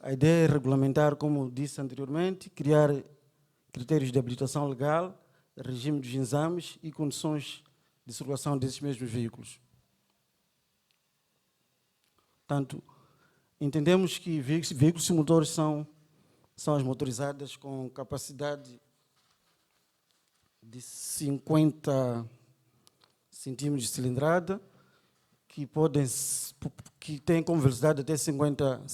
A ideia é regulamentar, como disse anteriormente, criar critérios de habilitação legal, regime dos exames e condições de circulação desses mesmos veículos. Portanto, entendemos que veículos motores são as motorizadas com capacidade de 50 centímetros de cilindrada, que têm como velocidade até 50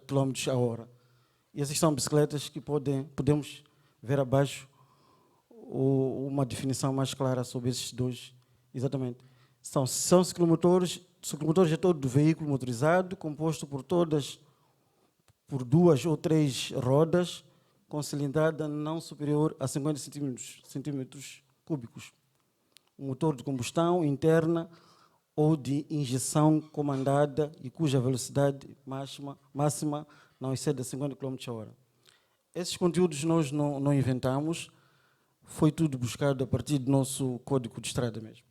km a hora. E essas são bicicletas que podemos ver abaixo uma definição mais clara sobre esses dois, exatamente. São ciclomotores é todo veículo motorizado, composto por por 2 ou 3 rodas, com cilindrada não superior a 50 centímetros cúbicos. Um motor de combustão interna ou de injeção comandada e cuja velocidade máxima não excede 50 km a hora. Esses conteúdos nós não inventamos, foi tudo buscado a partir do nosso código de estrada mesmo.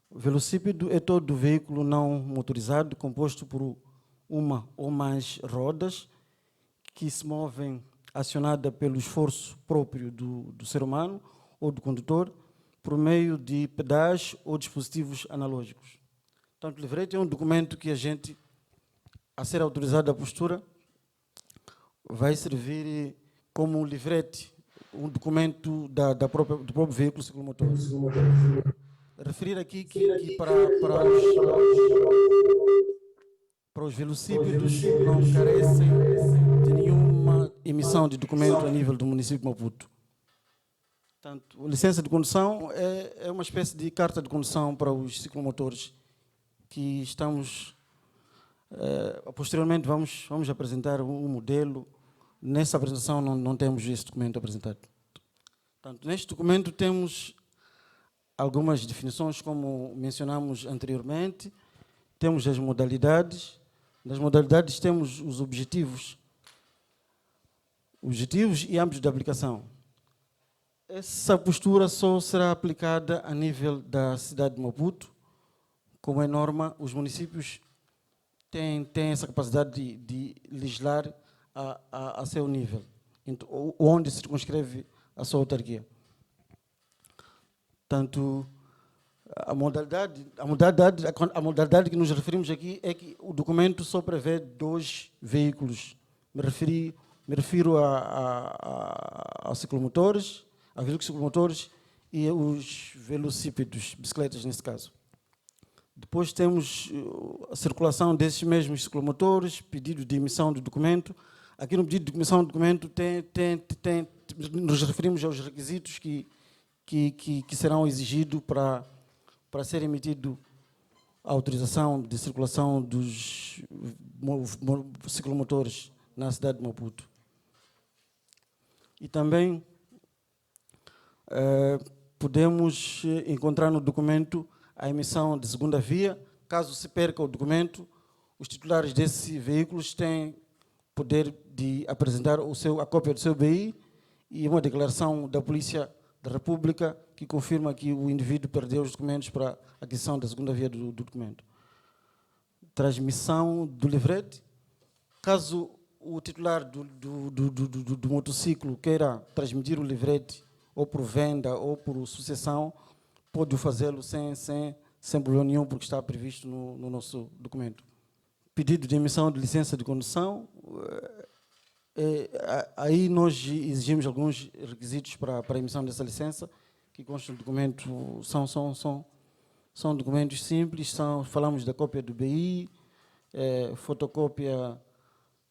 O velocípedo é todo veículo não motorizado, composto por uma ou mais rodas, que se movem acionada pelo esforço próprio do ser humano ou do condutor, por meio de pedais ou dispositivos analógicos. Portanto, o livrete é um documento que a ser autorizado a postura, vai servir como um livrete, um documento do próprio veículo ciclomotor. Referir aqui que para os velocípedos não carecem de nenhuma emissão de documento a nível do município de Maputo. Portanto, a licença de condução é uma espécie de carta de condução para os ciclomotores que estamos... posteriormente vamos apresentar um modelo. Nessa apresentação não temos esse documento apresentado. Portanto, neste documento temos algumas definições, como mencionamos anteriormente, temos as modalidades. Nas modalidades temos os objetivos e âmbitos de aplicação. Essa postura só será aplicada a nível da cidade de Maputo. Como é norma, os municípios têm essa capacidade de legislar a seu nível, onde se circunscreve a sua autarquia. Portanto, a modalidade que nos referimos aqui é que o documento só prevê 2 veículos. Me refiro a ciclomotores, a veículos ciclomotores e os velocípedos, bicicletas nesse caso. Depois temos a circulação desses mesmos ciclomotores, pedido de emissão do documento. Aqui no pedido de emissão do documento nos referimos aos requisitos que serão exigidos para ser emitido a autorização de circulação dos ciclomotores na cidade de Maputo. E também podemos encontrar no documento a emissão de segunda via. Caso se perca o documento, os titulares desses veículos têm poder de apresentar a cópia do seu BI e uma declaração da Polícia da República que confirma que o indivíduo perdeu os documentos para a aquisição da segunda via do documento. Transmissão do livrete. Caso o titular do motociclo queira transmitir o livrete ou por venda ou por sucessão, pode fazê-lo sem problema nenhum, porque está previsto no nosso documento. Pedido de emissão de licença de condução. Aí nós exigimos alguns requisitos para a emissão dessa licença, que constam do documento, são documentos simples, falamos da cópia do BI, fotocópia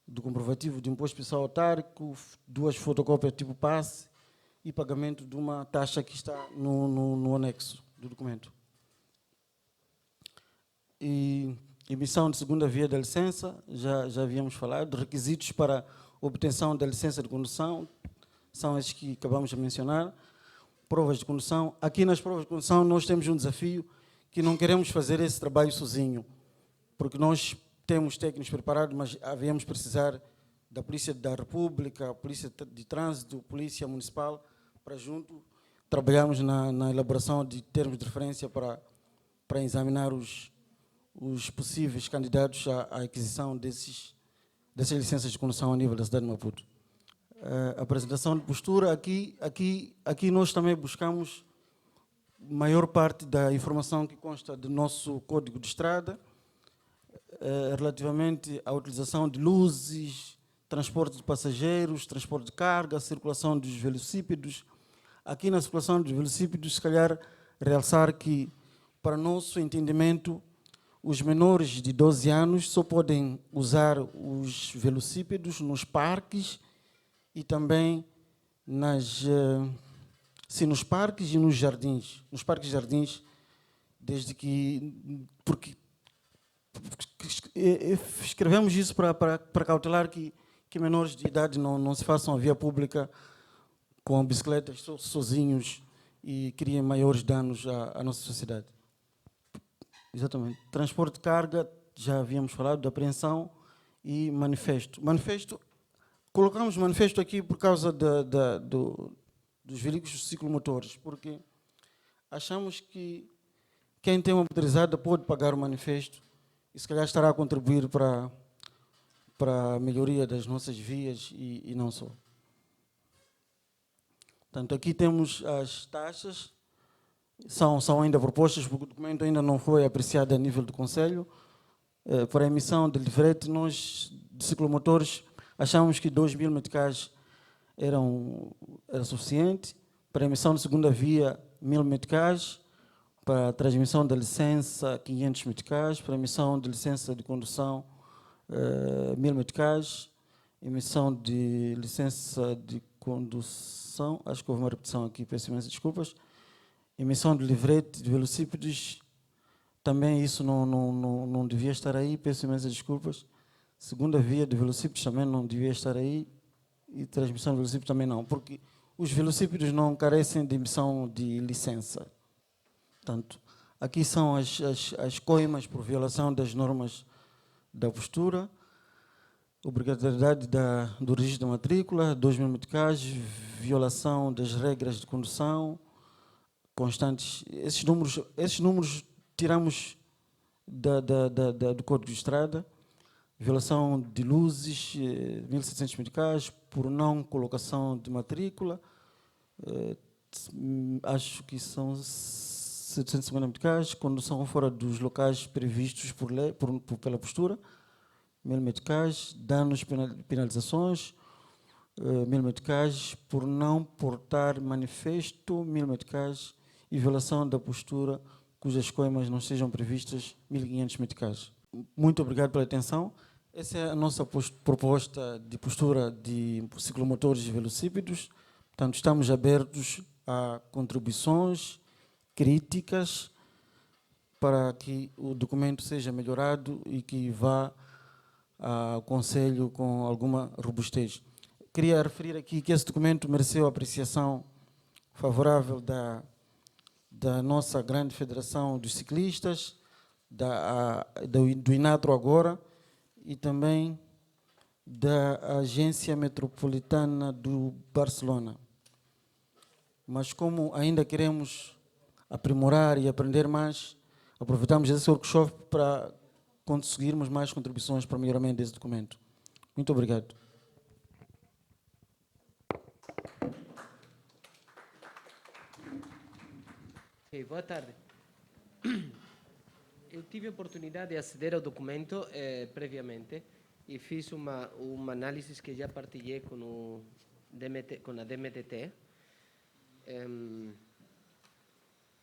do comprovativo de imposto pessoal autárquico, 2 fotocópias tipo passe e pagamento de uma taxa que está no anexo do documento. E emissão de segunda via da licença, já havíamos falado. Requisitos para obtenção da licença de condução são esses que acabamos de mencionar. Provas de condução. Aqui nas provas de condução nós temos um desafio que não queremos fazer esse trabalho sozinho, porque nós temos técnicos preparados, mas havíamos precisar da Polícia da República, Polícia de Trânsito, Polícia Municipal, para junto trabalharmos na elaboração de termos de referência para examinar os possíveis candidatos à aquisição dessas licenças de condução a nível da cidade de Maputo. A apresentação de postura, aqui nós também buscamos maior parte da informação que consta do nosso código de estrada, relativamente à utilização de luzes, transporte de passageiros, transporte de carga, circulação dos velocípedos. Aqui na circulação dos velocípedos, se calhar realçar que, para nosso entendimento, os menores de 12 anos só podem usar os velocípedos nos parques e também nos parques e nos jardins. Nos parques e jardins, desde que... Porque escrevemos isso para cautelar que menores de idade não se façam a via pública com bicicletas sozinhos e criem maiores danos à nossa sociedade. Exatamente. Transporte de carga, já havíamos falado, de apreensão e manifesto. Colocamos manifesto aqui por causa dos veículos ciclomotores, porque achamos que quem tem uma motorizada pode pagar o manifesto e se calhar estará a contribuir para a melhoria das nossas vias e não só. Portanto, aqui temos as taxas, são ainda propostas, porque o documento ainda não foi apreciado a nível do Conselho. Para a emissão de livrete, nós, de ciclomotores, achamos que 2.000 meticais era suficiente. Para a emissão de segunda via, 1.000 meticais. Para a transmissão da licença, 500 meticais. Para a emissão de licença de condução, 1.000 meticais. Emissão de licença de condução, acho que houve uma repetição aqui, peço imensas desculpas. Emissão de livrete de velocípedos, também isso não devia estar aí, peço imensas desculpas. Segunda via de velocípedos também não devia estar aí, e transmissão de velocípedos também não, porque os velocípedos não carecem de emissão de licença. Portanto, aqui são as coimas por violação das normas da postura, obrigatoriedade do registro da matrícula, 2.000 meticais, violação das regras de condução constantes. Esses números tiramos do Código de Estrada. Violação de luzes, 1.700 meticais, por não colocação de matrícula, acho que são 750 meticais, condução fora dos locais previstos por lei, pela postura, 1.000 meticais, danos, penalizações, 1.000 meticais, por não portar manifesto, 1.000 meticais, e violação da postura, cujas coimas não sejam previstas, 1.500 meticais. Muito obrigado pela atenção. Essa é a nossa proposta de postura de ciclomotores e velocípedos. Portanto, estamos abertos a contribuições, críticas, para que o documento seja melhorado e que vá ao Conselho com alguma robustez. Queria referir aqui que esse documento mereceu a apreciação favorável da nossa grande Federação dos Ciclistas, do INATRO agora, e também da Agência Metropolitana do Barcelona. Mas como ainda queremos aprimorar e aprender mais, aproveitamos esse workshop para conseguirmos mais contribuições para o melhoramento desse documento. Muito obrigado. Okay, boa tarde. Eu tive a oportunidade de aceder ao documento previamente e fiz uma análise que já partilhei com a DMTT.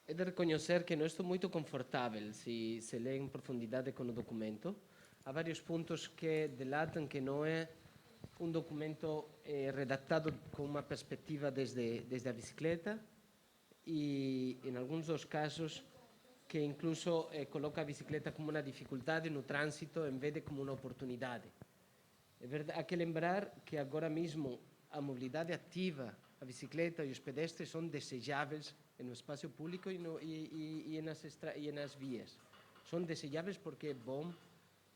É de reconhecer que não estou muito confortável se lê em profundidade com o documento. Há vários pontos que delatam que não é um documento redactado com uma perspectiva desde a bicicleta e, em alguns dos casos, que incluso coloca a bicicleta como uma dificuldade no trânsito em vez de como uma oportunidade. É verdade, há que lembrar que agora mesmo a mobilidade ativa, a bicicleta e os pedestres são desejáveis no espaço público e nas vias. São desejáveis porque é bom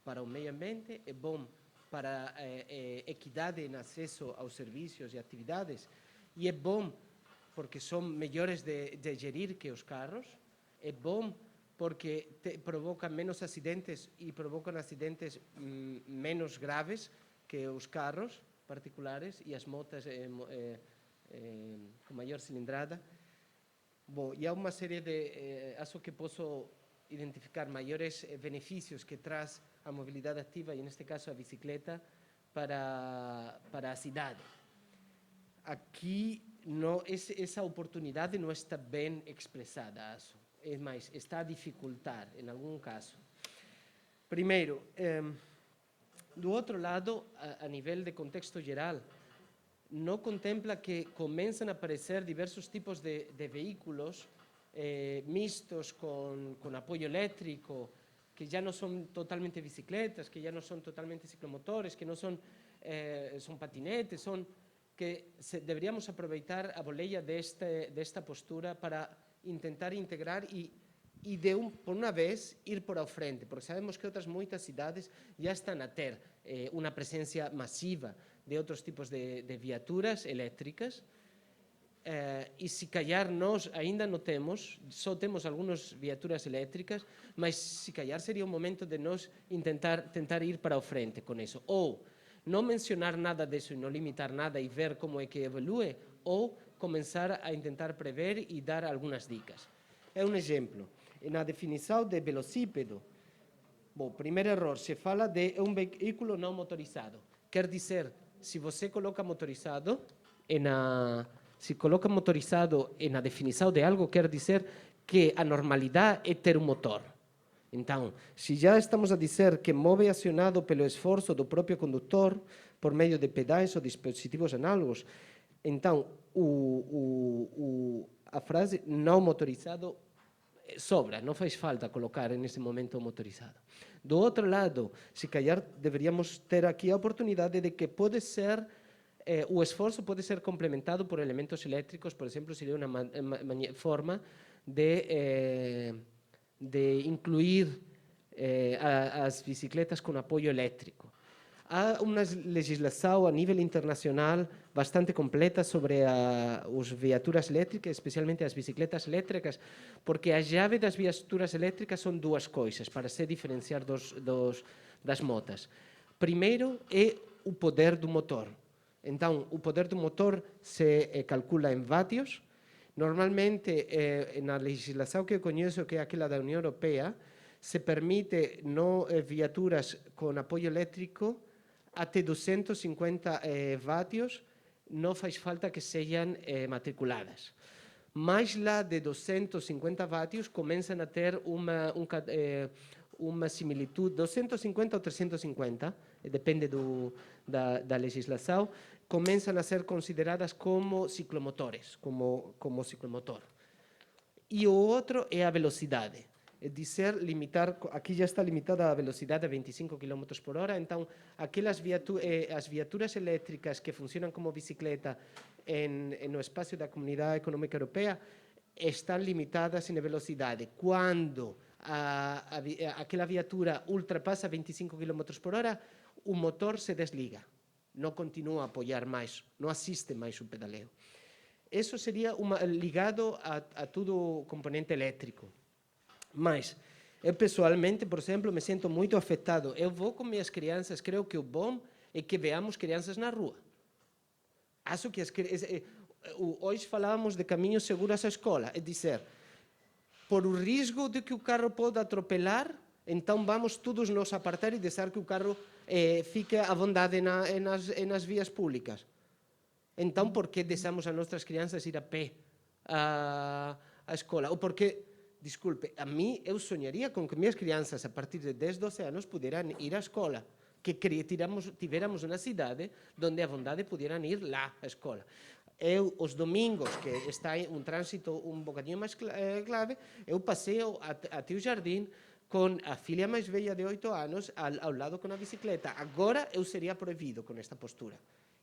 para o meio ambiente, é bom para a equidade em acesso aos serviços e atividades, e é bom porque são melhores de gerir que os carros, é bom porque provocam menos acidentes e provocam acidentes menos graves que os carros particulares e as motas com maior cilindrada. Bom, e há uma série de, acho que posso identificar maiores benefícios que traz a mobilidade ativa, e neste caso a bicicleta, para a cidade. Aqui, essa oportunidade não está bem expressada, acho. É mais, está a dificultar, em algum caso. Primeiro, do outro lado, a nível de contexto geral, não contempla que começam a aparecer diversos tipos de veículos mistos com apoio elétrico, que já não são totalmente bicicletas, que já não são totalmente ciclomotores, que não são patinetes, que deveríamos aproveitar a boleia desta postura para tentar integrar e por uma vez, ir por a frente, porque sabemos que outras muitas cidades já estão a ter uma presença massiva de outros tipos de viaturas elétricas, e se calhar nós ainda não temos, só temos algumas viaturas elétricas, mas se calhar seria o momento de nós tentar ir para a frente com isso. Ou não mencionar nada disso e não limitar nada e ver como é que evolui, ou começar a tentar prever e dar algumas dicas. É um exemplo. Na definição de velocípedo, bom, primeiro error, se fala de um veículo não motorizado. Quer dizer, se você coloca motorizado, se coloca motorizado na definição de algo, quer dizer que a normalidade é ter um motor. Então, se já estamos a dizer que move acionado pelo esforço do próprio condutor, por meio de pedais ou dispositivos análogos, então a frase não motorizado sobra, não faz falta colocar nesse momento motorizado. Do outro lado, se calhar deveríamos ter aqui a oportunidade de que pode ser, o esforço pode ser complementado por elementos elétricos, por exemplo, seria uma forma de incluir as bicicletas com apoio elétrico. Há uma legislação a nível internacional bastante completa sobre as viaturas elétricas, especialmente as bicicletas elétricas, porque a chave das viaturas elétricas são duas coisas, para se diferenciar das motas. Primeiro é o poder do motor. Então, o poder do motor se calcula em vatios. Normalmente, na legislação que eu conheço, que é aquela da União Europeia, se permite viaturas com apoio elétrico até 250 vatios, não faz falta que sejam matriculadas. Mais lá de 250 vatios começam a ter uma similitude, 250 ou 350, depende da legislação, começam a ser consideradas como ciclomotores, como ciclomotor. E o outro é a velocidade. É dizer, limitar, aqui já está limitada a velocidade a 25 km por hora, então as viaturas elétricas que funcionam como bicicleta no espaço da Comunidade Econômica Europeia estão limitadas em velocidade. Quando aquela viatura ultrapassa 25 km por hora, o motor se desliga, não continua a apoiar mais, não assiste mais o pedaleio. Isso seria ligado a todo o componente elétrico. Mas, eu pessoalmente, por exemplo, me sinto muito afetado. Eu vou com minhas crianças, creio que o bom é que veamos crianças na rua. Acho que hoje falávamos de caminhos seguros à escola, é dizer, por o risco de que o carro pode atropelar, então vamos todos nos apartar e deixar que o carro fique à vontade nas vias públicas. Então, por que deixamos as nossas crianças ir a pé à escola? Ou porque, desculpe, a mim eu sonharia com que minhas crianças a partir de 10, 12 anos pudieran ir à escola, que tivéssemos uma cidade onde a vontade pudieran ir lá à escola. Eu, os domingos, que está um trânsito um bocadinho mais clave, eu passeio até o jardim com a filha mais velha de 8 anos ao lado com a bicicleta. Agora eu seria proibido com esta postura.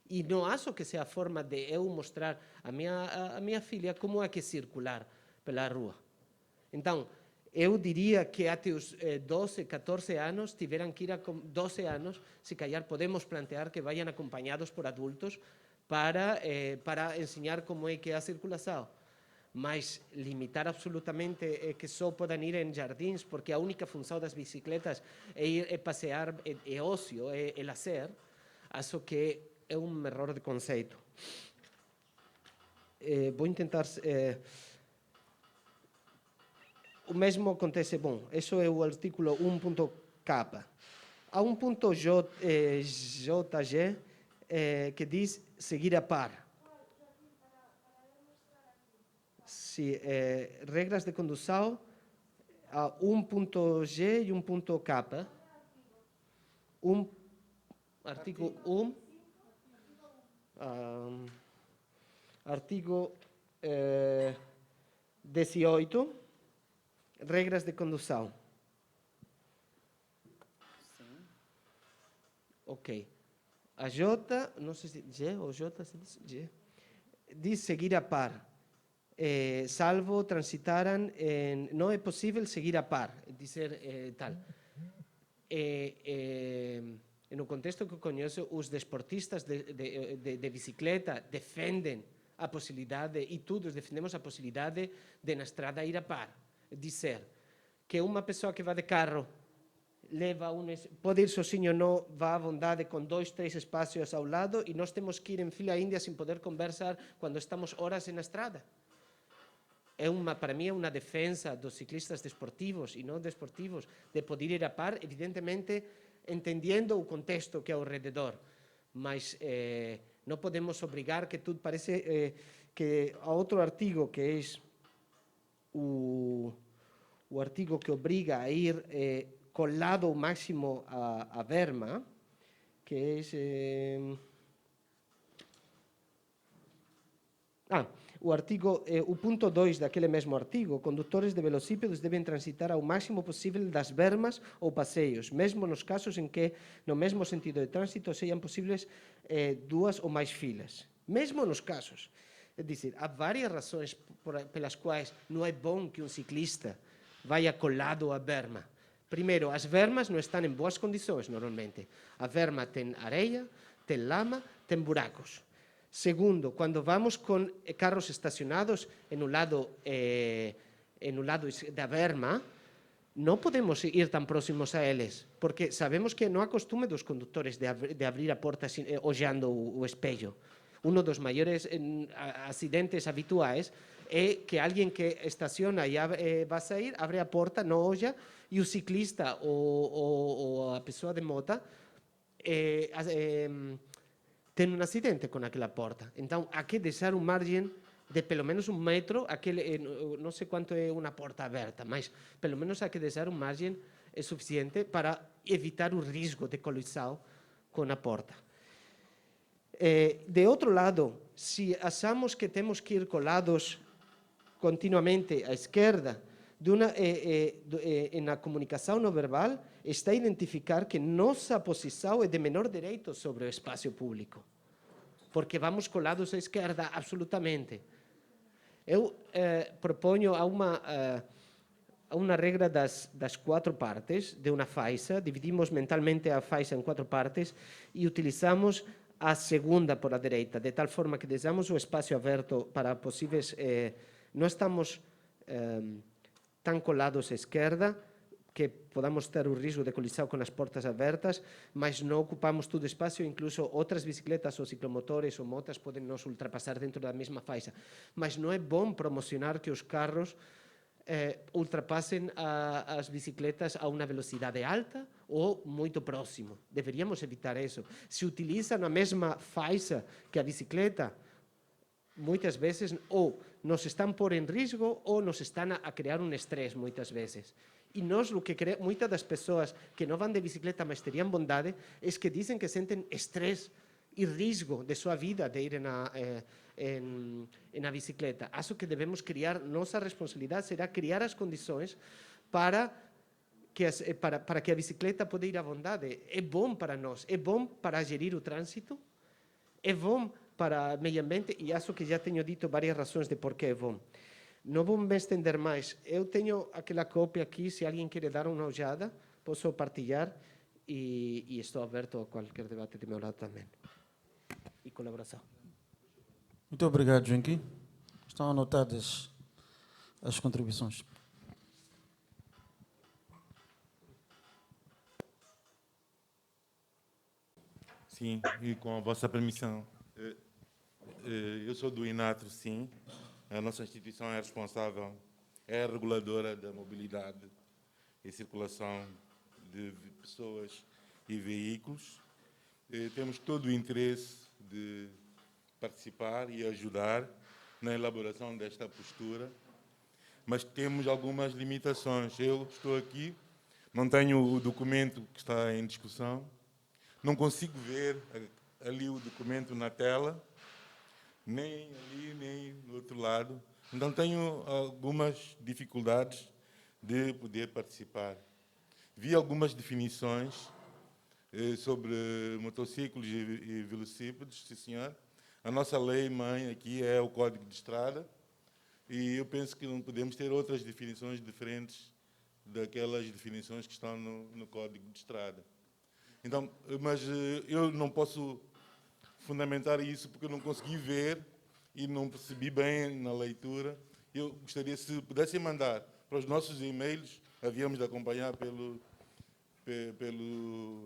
E não acho que seja a forma de eu mostrar a minha filha como é que circular pela rua. Então, eu diria que até os 12, 14 anos, tiveram que ir a 12 anos, se calhar podemos plantear que vayan acompanhados por adultos para ensinar como é que é a circulação. Mas limitar absolutamente que só podem ir em jardins, porque a única função das bicicletas é passear, é ócio, é lazer, Acho que é um erro de conceito. Vou tentar... o mesmo acontece, bom, isso é o artículo 1.k. Há um ponto JG que diz seguir a par. Sim, regras de condução, há um ponto G e um ponto K. Artigo 1, artigo 18, regras de condução. Sim. Ok. A J, não sei se G ou J, se diz G, diz seguir a par. Salvo transitaran, não é possível seguir a par, dizer tal. No contexto que conheço, os desportistas de bicicleta defendem a possibilidade, e todos defendemos a possibilidade de na estrada ir a par. Dizer que uma pessoa que vai de carro pode ir sozinho, não vá à vontade com 2, 3 espaços ao lado, e nós temos que ir em fila índia sem poder conversar quando estamos horas na estrada. Para mim é uma defesa dos ciclistas desportivos e não desportivos, de poder ir a par, evidentemente entendendo o contexto que é ao redor, mas não podemos obrigar que tudo parece que há outro artigo que é o artigo que obriga a ir colado ao máximo a berma, que é o artigo, o ponto 2 daquele mesmo artigo: condutores de velocípedos devem transitar ao máximo possível das bermas ou passeios, mesmo nos casos em que, no mesmo sentido de trânsito, sejam possíveis 2 ou mais filas. Mesmo nos casos. É dizer, há várias razões pelas quais não é bom que um ciclista vá colado à berma. Primeiro, as bermas não estão em boas condições, normalmente. A berma tem areia, tem lama, tem buracos. Segundo, quando vamos com carros estacionados no lado da berma, não podemos ir tão próximos a eles, porque sabemos que não há costume dos condutores de abrir a porta olhando o espelho. Um dos maiores acidentes habituais é que alguém que estaciona e vai sair, abre a porta, não olha, e o ciclista ou a pessoa de moto tem um acidente com aquela porta. Então, há que deixar uma margem de pelo menos 1 metro, não sei quanto é uma porta aberta, mas pelo menos há que deixar uma margem suficiente para evitar o risco de colisão com a porta. De outro lado, se achamos que temos que ir colados continuamente à esquerda, na comunicação não verbal, está a identificar que nossa posição é de menor direito sobre o espaço público, porque vamos colados à esquerda, absolutamente. Eu proponho uma regra das 4 partes de uma faixa, dividimos mentalmente a faixa em 4 partes e utilizamos a segunda por a direita, de tal forma que deixamos o espaço aberto para possíveis... não estamos tão colados à esquerda que podamos ter o risco de colisão com as portas abertas, mas não ocupamos todo o espaço, incluso outras bicicletas ou ciclomotores ou motas podem nos ultrapassar dentro da mesma faixa. Mas não é bom promocionar que os carros ultrapassem as bicicletas a uma velocidade alta ou muito próximo. Deveríamos evitar isso. Se utilizam a mesma faixa que a bicicleta, muitas vezes ou nos estão por em risco ou nos estão a criar um estresse, muitas vezes. E nós, o que queremos, muitas das pessoas que não vão de bicicleta, mas teriam bondade, é que dizem que sentem estresse e risco de sua vida de ir na bicicleta. Acho que devemos criar, nossa responsabilidade será criar as condições para que a bicicleta possa ir à vontade. É bom para nós, é bom para gerir o trânsito, é bom para o meio ambiente, e acho que já tenho dito várias razões de por que é bom. Não vou me estender mais. Eu tenho aquela cópia aqui, se alguém quer dar uma olhada, posso partilhar, e estou aberto a qualquer debate do meu lado também. E colaboração. Muito obrigado, Junqui. Estão anotadas as contribuições. Sim, e com a vossa permissão. Eu sou do INATRO, sim. A nossa instituição é responsável, é a reguladora da mobilidade e circulação de pessoas e veículos. Temos todo o interesse de participar e ajudar na elaboração desta postura, mas temos algumas limitações. Eu estou aqui, não tenho o documento que está em discussão, não consigo ver ali o documento na tela, nem ali, nem no outro lado. Então tenho algumas dificuldades de poder participar. Vi algumas definições sobre motociclos e velocípedes, sim senhor. A nossa lei-mãe aqui é o Código de Estrada, e eu penso que não podemos ter outras definições diferentes daquelas definições que estão no Código de Estrada. Então, mas eu não posso fundamentar isso porque eu não consegui ver e não percebi bem na leitura. Eu gostaria, se pudessem mandar para os nossos e-mails, havíamos de acompanhar pelo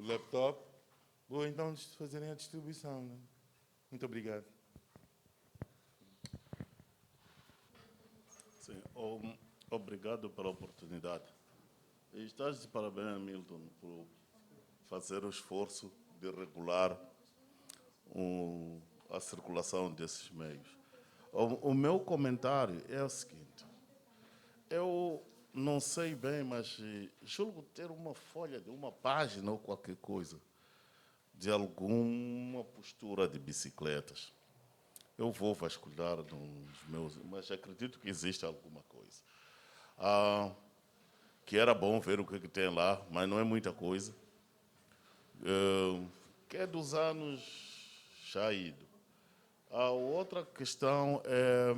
laptop, ou então fazerem a distribuição. Né? Muito obrigado. Sim, obrigado pela oportunidade. E estás de parabéns, Milton, por fazer o esforço de regular a circulação desses meios. O meu comentário é o seguinte: eu não sei bem, mas julgo ter uma folha de uma página ou qualquer coisa de alguma postura de bicicletas. Eu vou vasculhar nos meus, mas acredito que existe alguma coisa. Que era bom ver o que tem lá, mas não é muita coisa. Que é dos anos já ido. A outra questão é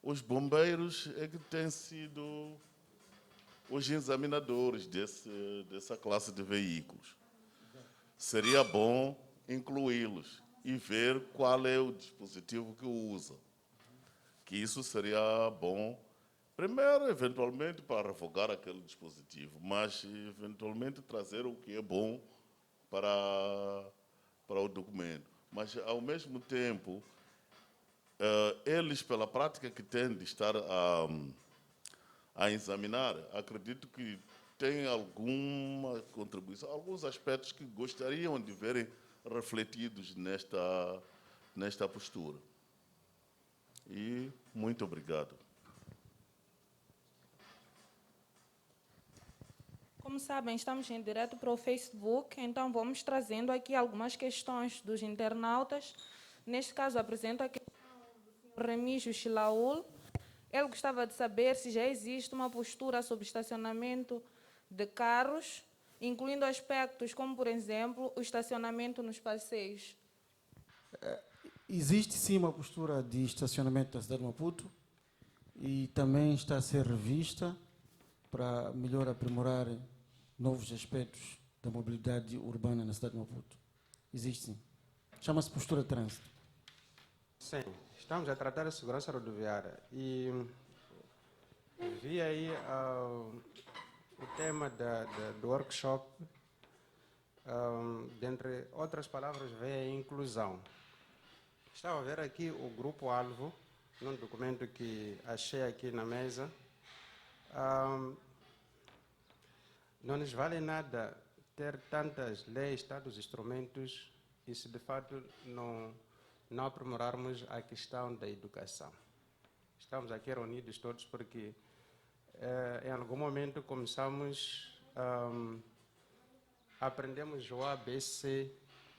os bombeiros é que têm sido os examinadores dessa classe de veículos. Seria bom incluí-los e ver qual é o dispositivo que usa. Que isso seria bom, primeiro, eventualmente, para revogar aquele dispositivo, mas, eventualmente, trazer o que é bom para o documento. Mas, ao mesmo tempo, eles, pela prática que têm de estar a examinar, acredito que têm alguma contribuição, alguns aspectos que gostariam de verem refletidos nesta postura. E muito obrigado. Como sabem, estamos em direto para o Facebook, então vamos trazendo aqui algumas questões dos internautas. Neste caso, apresento a questão do Sr. Remígio Chilaul. Ele gostava de saber se já existe uma postura sobre estacionamento de carros, incluindo aspectos como, por exemplo, o estacionamento nos passeios. Existe sim uma postura de estacionamento da cidade de Maputo e também está a ser revista para melhor aprimorar novos aspectos da mobilidade urbana na cidade de Maputo. Existe sim. Chama-se postura de trânsito. Sim, estamos a tratar da segurança rodoviária e vi aí o tema do workshop, dentre outras palavras, veio a inclusão. Estava a ver aqui o grupo-alvo, num documento que achei aqui na mesa. Não nos vale nada ter tantas leis, tantos instrumentos, e se de fato não aprimorarmos a questão da educação. Estamos aqui reunidos todos porque em algum momento começamos, aprendemos o ABC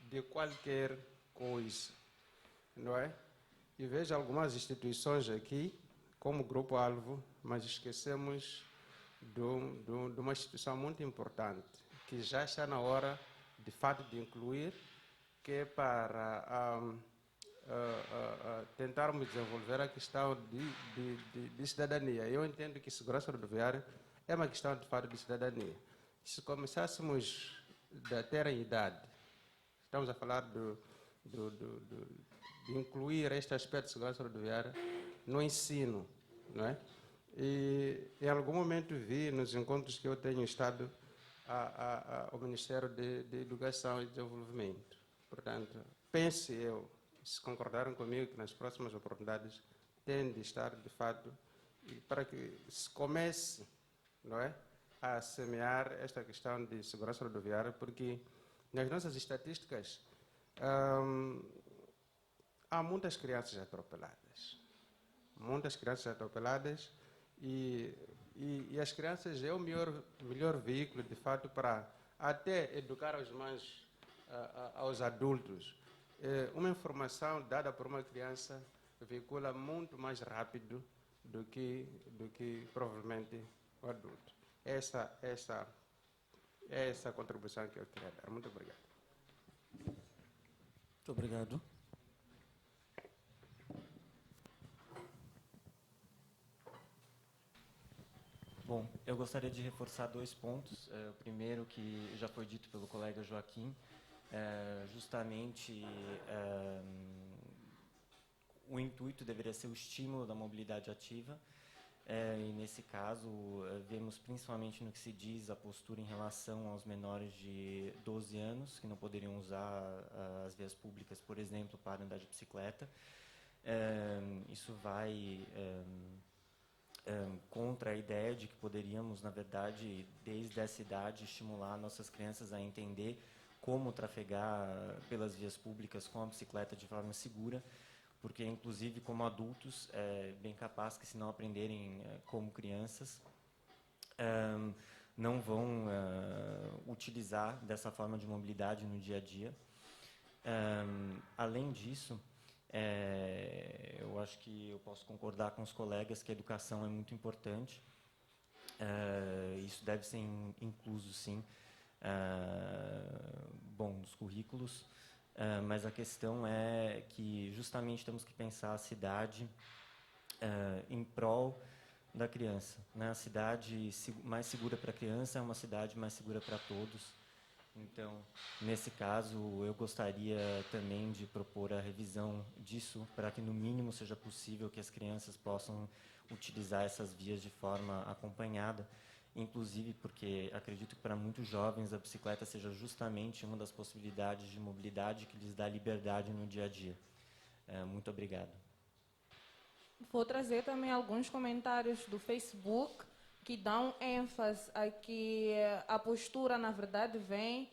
de qualquer coisa, não é? E vejo algumas instituições aqui como grupo-alvo, mas esquecemos de uma instituição muito importante, que já está na hora, de fato, de incluir, que é para tentarmos desenvolver a questão de cidadania. Eu entendo que segurança rodoviária é uma questão, de fato, de cidadania. Se começássemos a ter a idade, estamos a falar de incluir este aspecto de segurança rodoviária no ensino, não é? E em algum momento vi, nos encontros que eu tenho estado, ao Ministério de Educação e Desenvolvimento. Portanto, penso eu, se concordaram comigo, que nas próximas oportunidades tem de estar, de fato, para que se comece, não é, a semear esta questão de segurança rodoviária, porque nas nossas estatísticas há muitas crianças atropeladas. Muitas crianças atropeladas e as crianças é o melhor veículo, de fato, para até educar os mais, aos adultos. Uma informação dada por uma criança veicula muito mais rápido do que provavelmente o adulto. Essa é essa a contribuição que eu queria dar. Muito obrigado. Muito obrigado. Bom, eu gostaria de reforçar 2 pontos. O primeiro, que já foi dito pelo colega Joaquim, justamente o intuito deveria ser o estímulo da mobilidade ativa, e nesse caso vemos principalmente no que se diz a postura em relação aos menores de 12 anos, que não poderiam usar as vias públicas, por exemplo, para andar de bicicleta. Isso vai contra a ideia de que poderíamos, na verdade, desde essa idade, estimular nossas crianças a entender como trafegar pelas vias públicas com a bicicleta de forma segura, porque, inclusive, como adultos, é bem capaz que, se não aprenderem como crianças, não vão utilizar dessa forma de mobilidade no dia a dia. Além disso, eu acho que eu posso concordar com os colegas que a educação é muito importante. Isso deve ser incluso, sim, nos currículos, mas a questão é que justamente temos que pensar a cidade em prol da criança, né? A cidade mais segura para a criança é uma cidade mais segura para todos. Então, nesse caso, eu gostaria também de propor a revisão disso, para que, no mínimo, seja possível que as crianças possam utilizar essas vias de forma acompanhada, inclusive porque acredito que, para muitos jovens, a bicicleta seja justamente uma das possibilidades de mobilidade que lhes dá liberdade no dia a dia. Muito obrigado. Vou trazer também alguns comentários do Facebook que dão ênfase a que a postura, na verdade, vem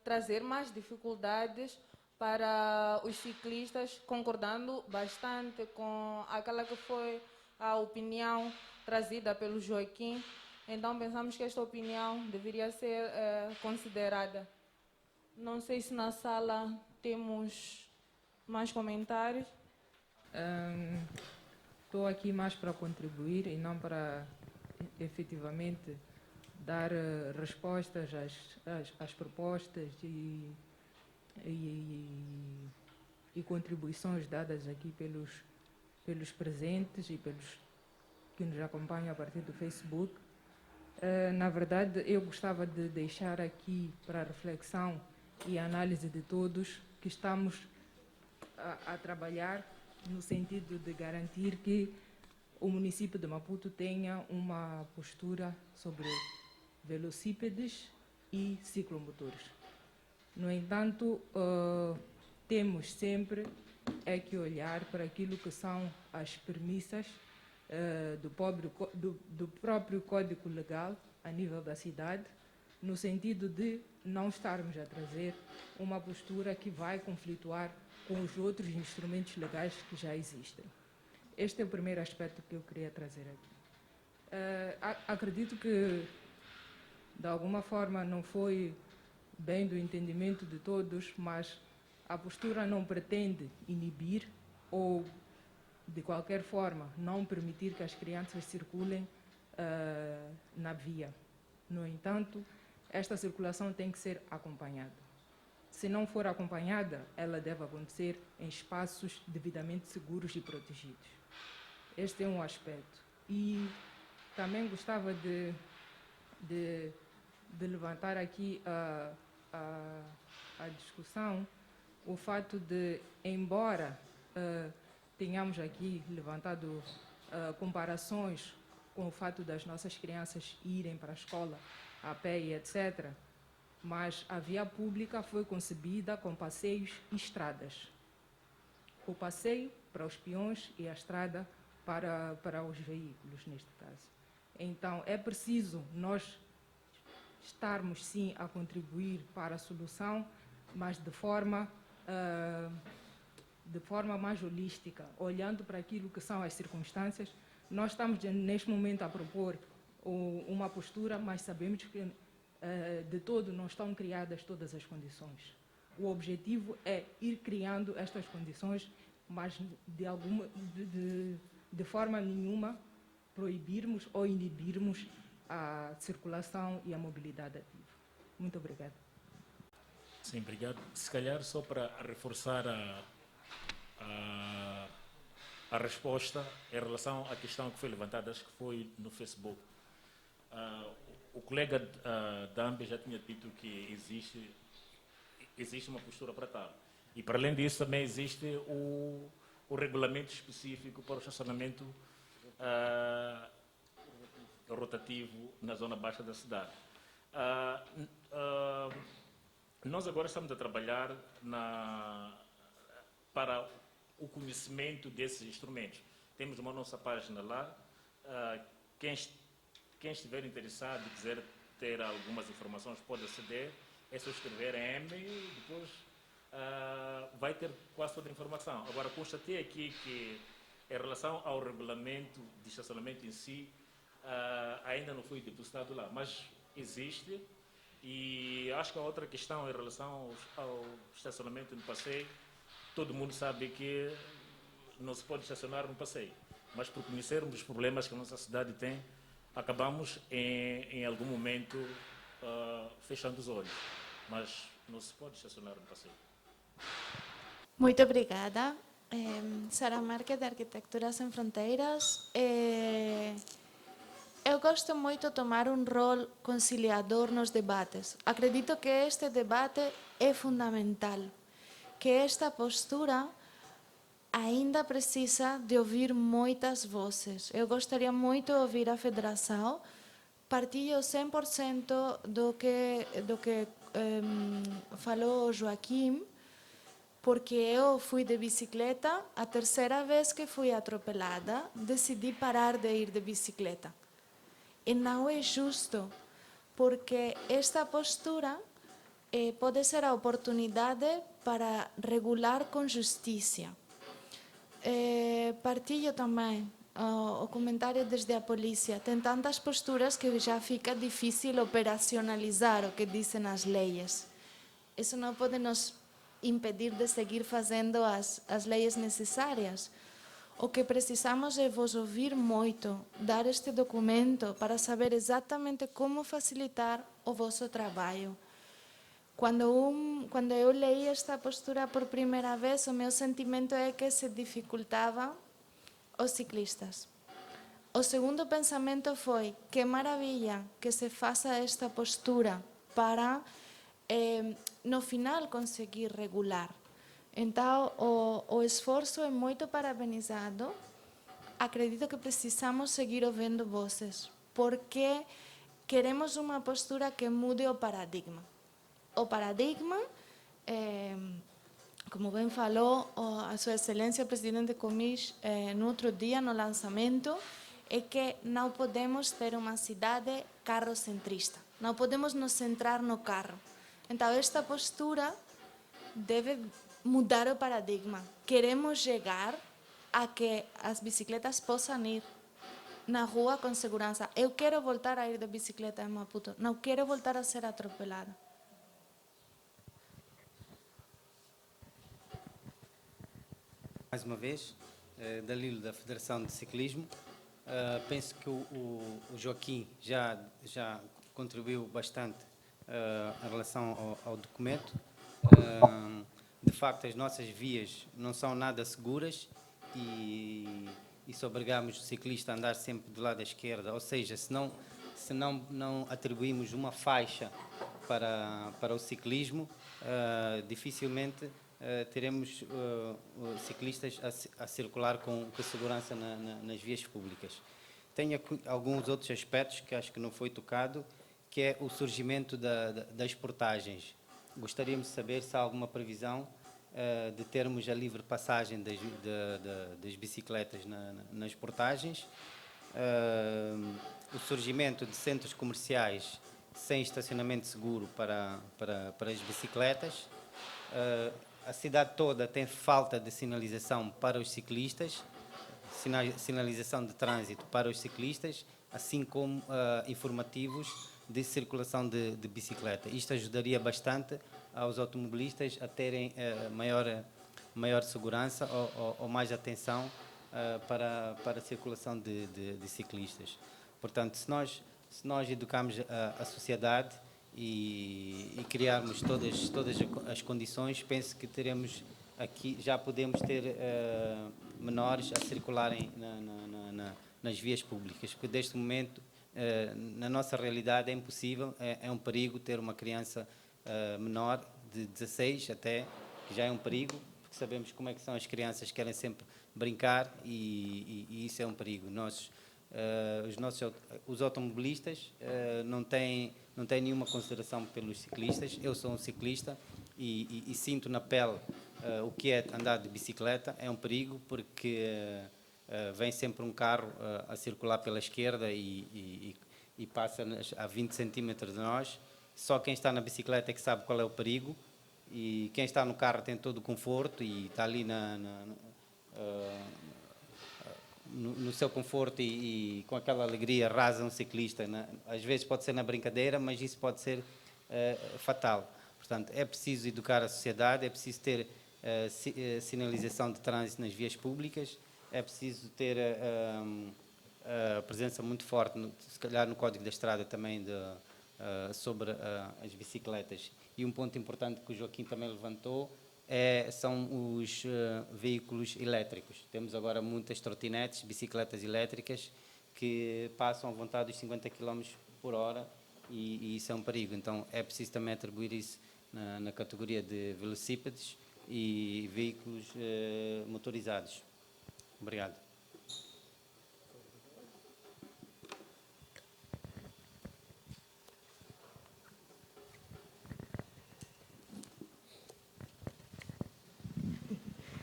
trazer mais dificuldades para os ciclistas, concordando bastante com aquela que foi a opinião trazida pelo Joaquim. Então, pensamos que esta opinião deveria ser considerada. Não sei se na sala temos mais comentários. Estou aqui mais para contribuir e não para efetivamente dar respostas às propostas e contribuições dadas aqui pelos presentes e pelos que nos acompanham a partir do Facebook. Na verdade, eu gostava de deixar aqui para reflexão e análise de todos que estamos a trabalhar no sentido de garantir que o município de Maputo tenha uma postura sobre velocípedes e ciclomotores. No entanto, temos sempre que olhar para aquilo que são as premissas do próprio Código Legal a nível da cidade, no sentido de não estarmos a trazer uma postura que vai conflituar com os outros instrumentos legais que já existem. Este é o primeiro aspecto que eu queria trazer aqui. Acredito que, de alguma forma, não foi bem do entendimento de todos, mas a postura não pretende inibir ou, de qualquer forma, não permitir que as crianças circulem na via. No entanto, esta circulação tem que ser acompanhada. Se não for acompanhada, ela deve acontecer em espaços devidamente seguros e protegidos. Este é um aspecto. E também gostava de levantar aqui a discussão, o fato de, embora tenhamos aqui levantado comparações com o fato das nossas crianças irem para a escola a pé e etc. Mas a via pública foi concebida com passeios e estradas. O passeio para os peões e a estrada para os veículos, neste caso. Então, é preciso nós estarmos, sim, a contribuir para a solução, mas de forma mais holística, olhando para aquilo que são as circunstâncias. Nós estamos, neste momento, a propor uma postura, mas sabemos que, de todo, não estão criadas todas as condições. O objetivo é ir criando estas condições, mas de forma nenhuma proibirmos ou inibirmos a circulação e a mobilidade ativa. Muito obrigada. Sim, obrigado. Se calhar só para reforçar a resposta em relação à questão que foi levantada, acho que foi no Facebook. O colega Dambi já tinha dito que existe uma postura para tal. E para além disso também existe o regulamento específico para o estacionamento rotativo na zona baixa da cidade. Nós agora estamos a trabalhar para o conhecimento desses instrumentos. Temos uma nossa página lá. Quem estiver interessado e quiser ter algumas informações pode aceder. É só escrever M e depois vai ter quase toda a informação. Agora, constatei aqui que em relação ao regulamento de estacionamento em si, ainda não foi depositado lá, mas existe. E acho que a outra questão em relação ao estacionamento no passeio, todo mundo sabe que não se pode estacionar no passeio, mas por conhecermos os problemas que a nossa cidade tem, acabamos em algum momento fechando os olhos, mas não se pode estacionar no passeio. Muito obrigada. Sara Marques, de Arquitectura Sem Fronteiras. Eu gosto muito de tomar um rol conciliador nos debates. Acredito que este debate é fundamental, que esta postura ainda precisa de ouvir muitas vozes. Eu gostaria muito de ouvir a Federação. Partilho 100% do que falou o Joaquim, porque eu fui de bicicleta, a terceira vez que fui atropelada, decidi parar de ir de bicicleta. E não é justo, porque esta postura pode ser a oportunidade para regular com justiça. Partilho também o comentário desde a polícia. Tem tantas posturas que já fica difícil operacionalizar o que dizem as leis. Isso não pode nos impedir de seguir fazendo as leis necessárias. O que precisamos é vos ouvir muito, dar este documento para saber exatamente como facilitar o vosso trabalho. Quando eu leí esta postura por primeira vez, o meu sentimento é que se dificultava os ciclistas. O segundo pensamento foi, que maravilha que se faça esta postura para, no final, conseguir regular. Então, o esforço é muito parabenizado. Acredito que precisamos seguir ouvindo vozes, porque queremos uma postura que mude o paradigma. O paradigma, como bem falou a Sua Excelência, o Presidente Comis, no outro dia, no lançamento, é que não podemos ter uma cidade carrocentrista. Não podemos nos centrar no carro. Então, esta postura deve mudar o paradigma. Queremos chegar a que as bicicletas possam ir na rua com segurança. Eu quero voltar a ir de bicicleta em Maputo. Não quero voltar a ser atropelada. Mais uma vez, Dalilo, da Federação de Ciclismo. Penso que o Joaquim já contribuiu bastante em relação ao documento. De facto, as nossas vias não são nada seguras e se obrigamos o ciclista a andar sempre do lado da esquerda, ou seja, se não atribuímos uma faixa para o ciclismo, dificilmente teremos ciclistas a circular com segurança nas vias públicas. Tem alguns outros aspectos que acho que não foi tocado, que é o surgimento das portagens. Gostaríamos de saber se há alguma previsão de termos a livre passagem das bicicletas nas portagens, o surgimento de centros comerciais sem estacionamento seguro para as bicicletas. A cidade toda tem falta de sinalização para os ciclistas, sinalização de trânsito para os ciclistas, assim como informativos de circulação de bicicleta. Isto ajudaria bastante aos automobilistas a terem maior segurança ou mais atenção para a circulação de ciclistas. Portanto, se nós educarmos a sociedade e criarmos todas as condições, penso que teremos aqui, já podemos ter menores a circularem nas vias públicas, porque deste momento, na nossa realidade, é impossível, é um perigo ter uma criança menor de 16 até, que já é um perigo, porque sabemos como é que são as crianças, querem sempre brincar e isso é um perigo. Os automobilistas não têm nenhuma consideração pelos ciclistas. Eu sou um ciclista e sinto na pele o que é andar de bicicleta. É um perigo porque vem sempre um carro a circular pela esquerda e passa a 20 centímetros de nós. Só quem está na bicicleta é que sabe qual é o perigo, e quem está no carro tem todo o conforto e está ali no seu conforto e com aquela alegria rasa um ciclista. Às vezes pode ser na brincadeira, mas isso pode ser fatal. Portanto, é preciso educar a sociedade, é preciso ter sinalização de trânsito nas vias públicas, é preciso ter a presença muito forte, se calhar no Código da Estrada também, sobre as bicicletas. E um ponto importante que o Joaquim também levantou são os veículos elétricos. Temos agora muitas trotinetes, bicicletas elétricas, que passam à vontade dos 50 km por hora e isso é um perigo. Então é preciso também atribuir isso na categoria de velocípedes e veículos motorizados. Obrigado.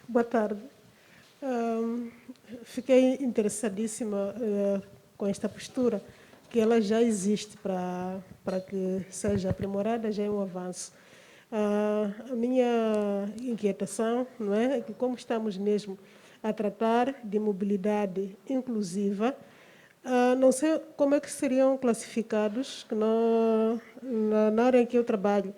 Boa tarde. Fiquei interessadíssima com esta postura, que ela já existe para que seja aprimorada, já é um avanço. A minha inquietação, não é que, como estamos mesmo a tratar de mobilidade inclusiva, não sei como é que seriam classificados, que na área em que eu trabalho,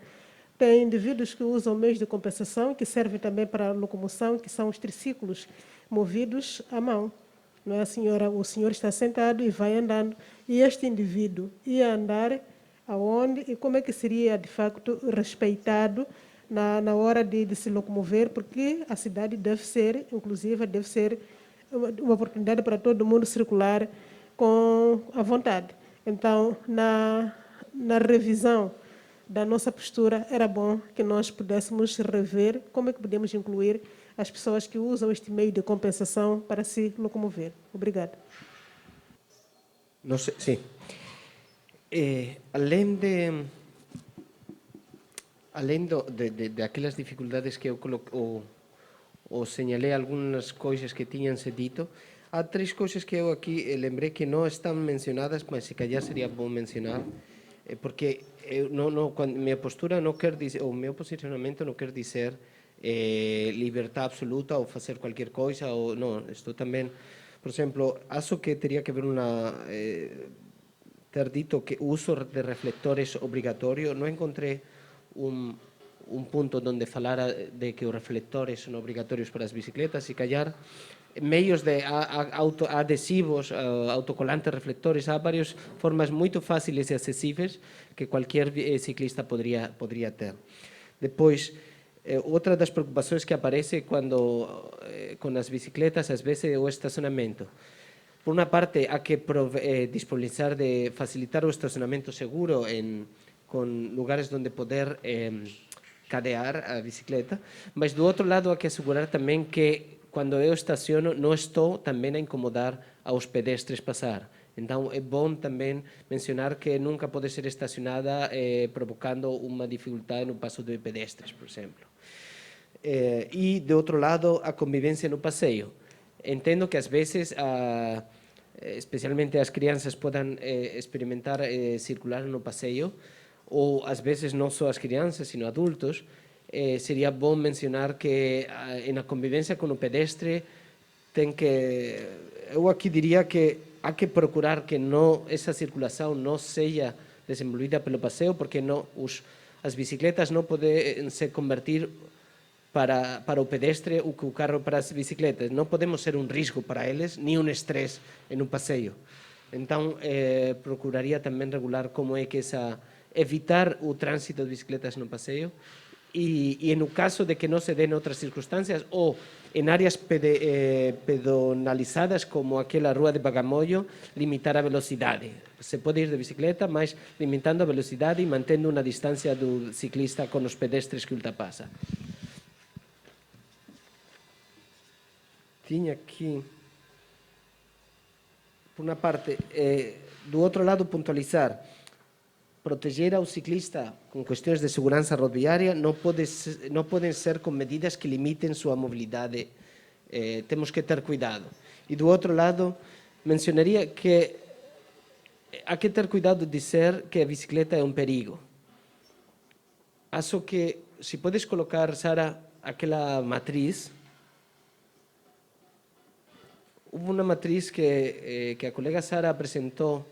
tem indivíduos que usam meios de compensação, que servem também para a locomoção, que são os triciclos movidos à mão. Não é, o senhor está sentado e vai andando, e este indivíduo ia andar aonde e como é que seria, de facto, respeitado na hora de se locomover, porque a cidade deve ser inclusiva, deve ser uma oportunidade para todo mundo circular com a vontade. Então, na revisão da nossa postura, era bom que nós pudéssemos rever como é que podemos incluir as pessoas que usam este meio de compensação para se locomover. Obrigada. Não sei, sim. Além de aquelas dificuldades que eu ou señalei algumas coisas que tinham se dito, há três coisas que eu aqui lembrei que não estão mencionadas, mas se calhar seria bom mencionar, porque minha postura não quer dizer, o meu posicionamento não quer dizer liberdade absoluta ou fazer qualquer coisa, ou não, estou também, por exemplo, acho que teria que haver ter dito que o uso de reflectores obrigatório, não encontrei um ponto onde falara de que os reflectores são obrigatórios para as bicicletas, e calhar meios de adesivos, autocolantes, reflectores, há várias formas muito fáceis e acessíveis que qualquer ciclista poderia ter. Depois, outra das preocupações que aparece com as bicicletas, às vezes, é o estacionamento. Por uma parte, há que disponibilizar de facilitar o estacionamento seguro com lugares onde poder cadear a bicicleta, mas do outro lado há que assegurar também que quando eu estaciono não estou também a incomodar aos pedestres passar. Então, é bom também mencionar que nunca pode ser estacionada provocando uma dificuldade no passo de pedestres, por exemplo. E, de outro lado, a convivência no passeio. Entendo que, às vezes, especialmente as crianças podem experimentar circular no passeio, ou, às vezes, não só as crianças, sino adultos. Seria bom mencionar que, na convivência com o pedestre, eu aqui diria que há que procurar que essa circulação não seja desenvolvida pelo passeio, porque as bicicletas não podem se convertir para o pedestre o que o carro para as bicicletas. Não podemos ser um risco para eles, nem um estresse em um passeio. Então, procuraria também regular como é que evitar o trânsito de bicicletas no passeio e no caso de que não se dê em outras circunstâncias ou em áreas pedonalizadas como aquela rua de Bagamoyo, limitar a velocidade. Se pode ir de bicicleta, mas limitando a velocidade e mantendo uma distância do ciclista com os pedestres que ultrapassa. Tinha aqui, por uma parte, do outro lado, puntualizar, proteger ao ciclista com questões de segurança rodoviária não podem ser com medidas que limitem sua mobilidade. Temos que ter cuidado. E do outro lado, mencionaria que há que ter cuidado de dizer que a bicicleta é um perigo. Acho que, se podes colocar, Sara, aquela matriz. Houve uma matriz que a colega Sara apresentou,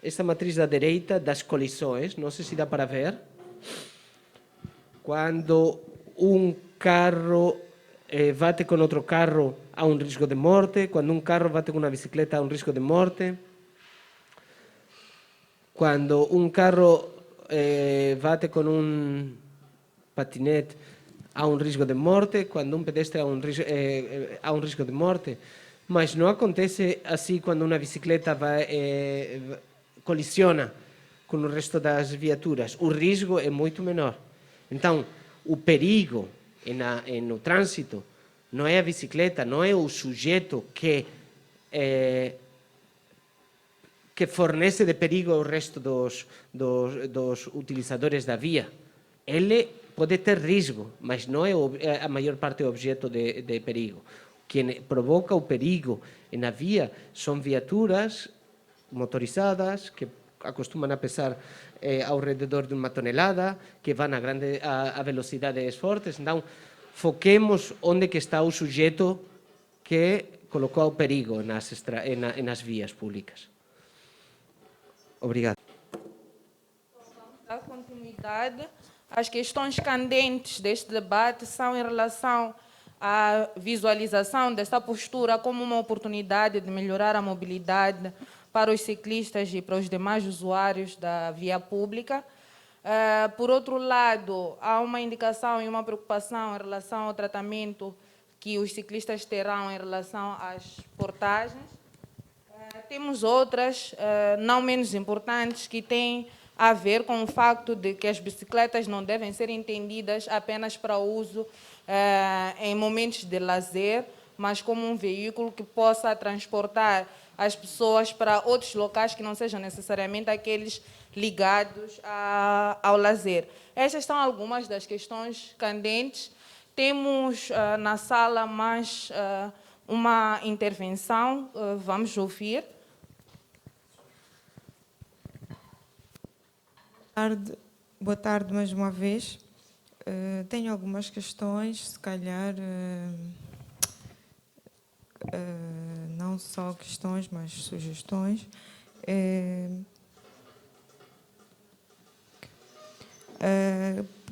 esta matriz da direita das colisões, não sei se dá para ver. Quando um carro bate com outro carro, há um risco de morte. Quando um carro bate com uma bicicleta, há um risco de morte. Quando um carro bate com um patinete, há um risco de morte. Quando um pedestre há um risco de morte. Mas não acontece assim quando uma bicicleta colisiona com o resto das viaturas. O risco é muito menor. Então, o perigo no trânsito não é a bicicleta, não é o sujeito que fornece de perigo ao resto dos utilizadores da via. Ele pode ter risco, mas não é a maior parte o objeto de perigo. Quem provoca o perigo na via são viaturas motorizadas que acostumam a pesar ao redor de uma tonelada, que vão a velocidades fortes. Então, foquemos onde que está o sujeito que colocou o perigo nas vias públicas. Obrigado. Vamos dar continuidade. As questões candentes deste debate são em relação à visualização desta postura como uma oportunidade de melhorar a mobilidade para os ciclistas e para os demais usuários da via pública. Por outro lado, há uma indicação e uma preocupação em relação ao tratamento que os ciclistas terão em relação às portagens. Temos outras, não menos importantes, que têm a ver com o facto de que as bicicletas não devem ser entendidas apenas para uso em momentos de lazer, mas como um veículo que possa transportar as pessoas para outros locais que não sejam necessariamente aqueles ligados ao lazer. Estas são algumas das questões candentes. Temos na sala mais uma intervenção, vamos ouvir. Boa tarde mais uma vez. Tenho algumas questões, se calhar não só questões, mas sugestões.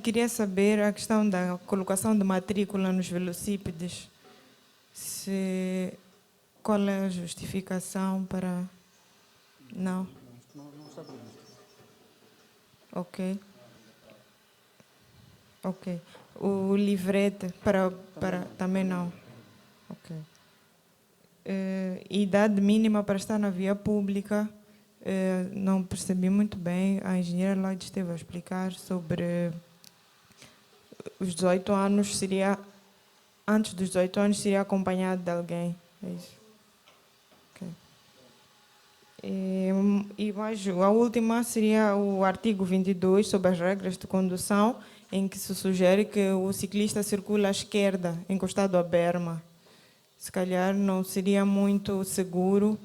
Queria saber a questão da colocação de matrícula nos velocípedes. Qual é a justificação para... Não? Não está previsto. Ok. Ok. O livrete para também não. Ok. Idade mínima para estar na via pública, não percebi muito bem. A engenheira Lloyd esteve a explicar sobre os 18 anos, antes dos 18 anos seria acompanhado de alguém. É isso. Okay. E mais, a última seria o artigo 22 sobre as regras de condução, em que se sugere que o ciclista circula à esquerda, encostado à berma. Se calhar não seria muito seguro.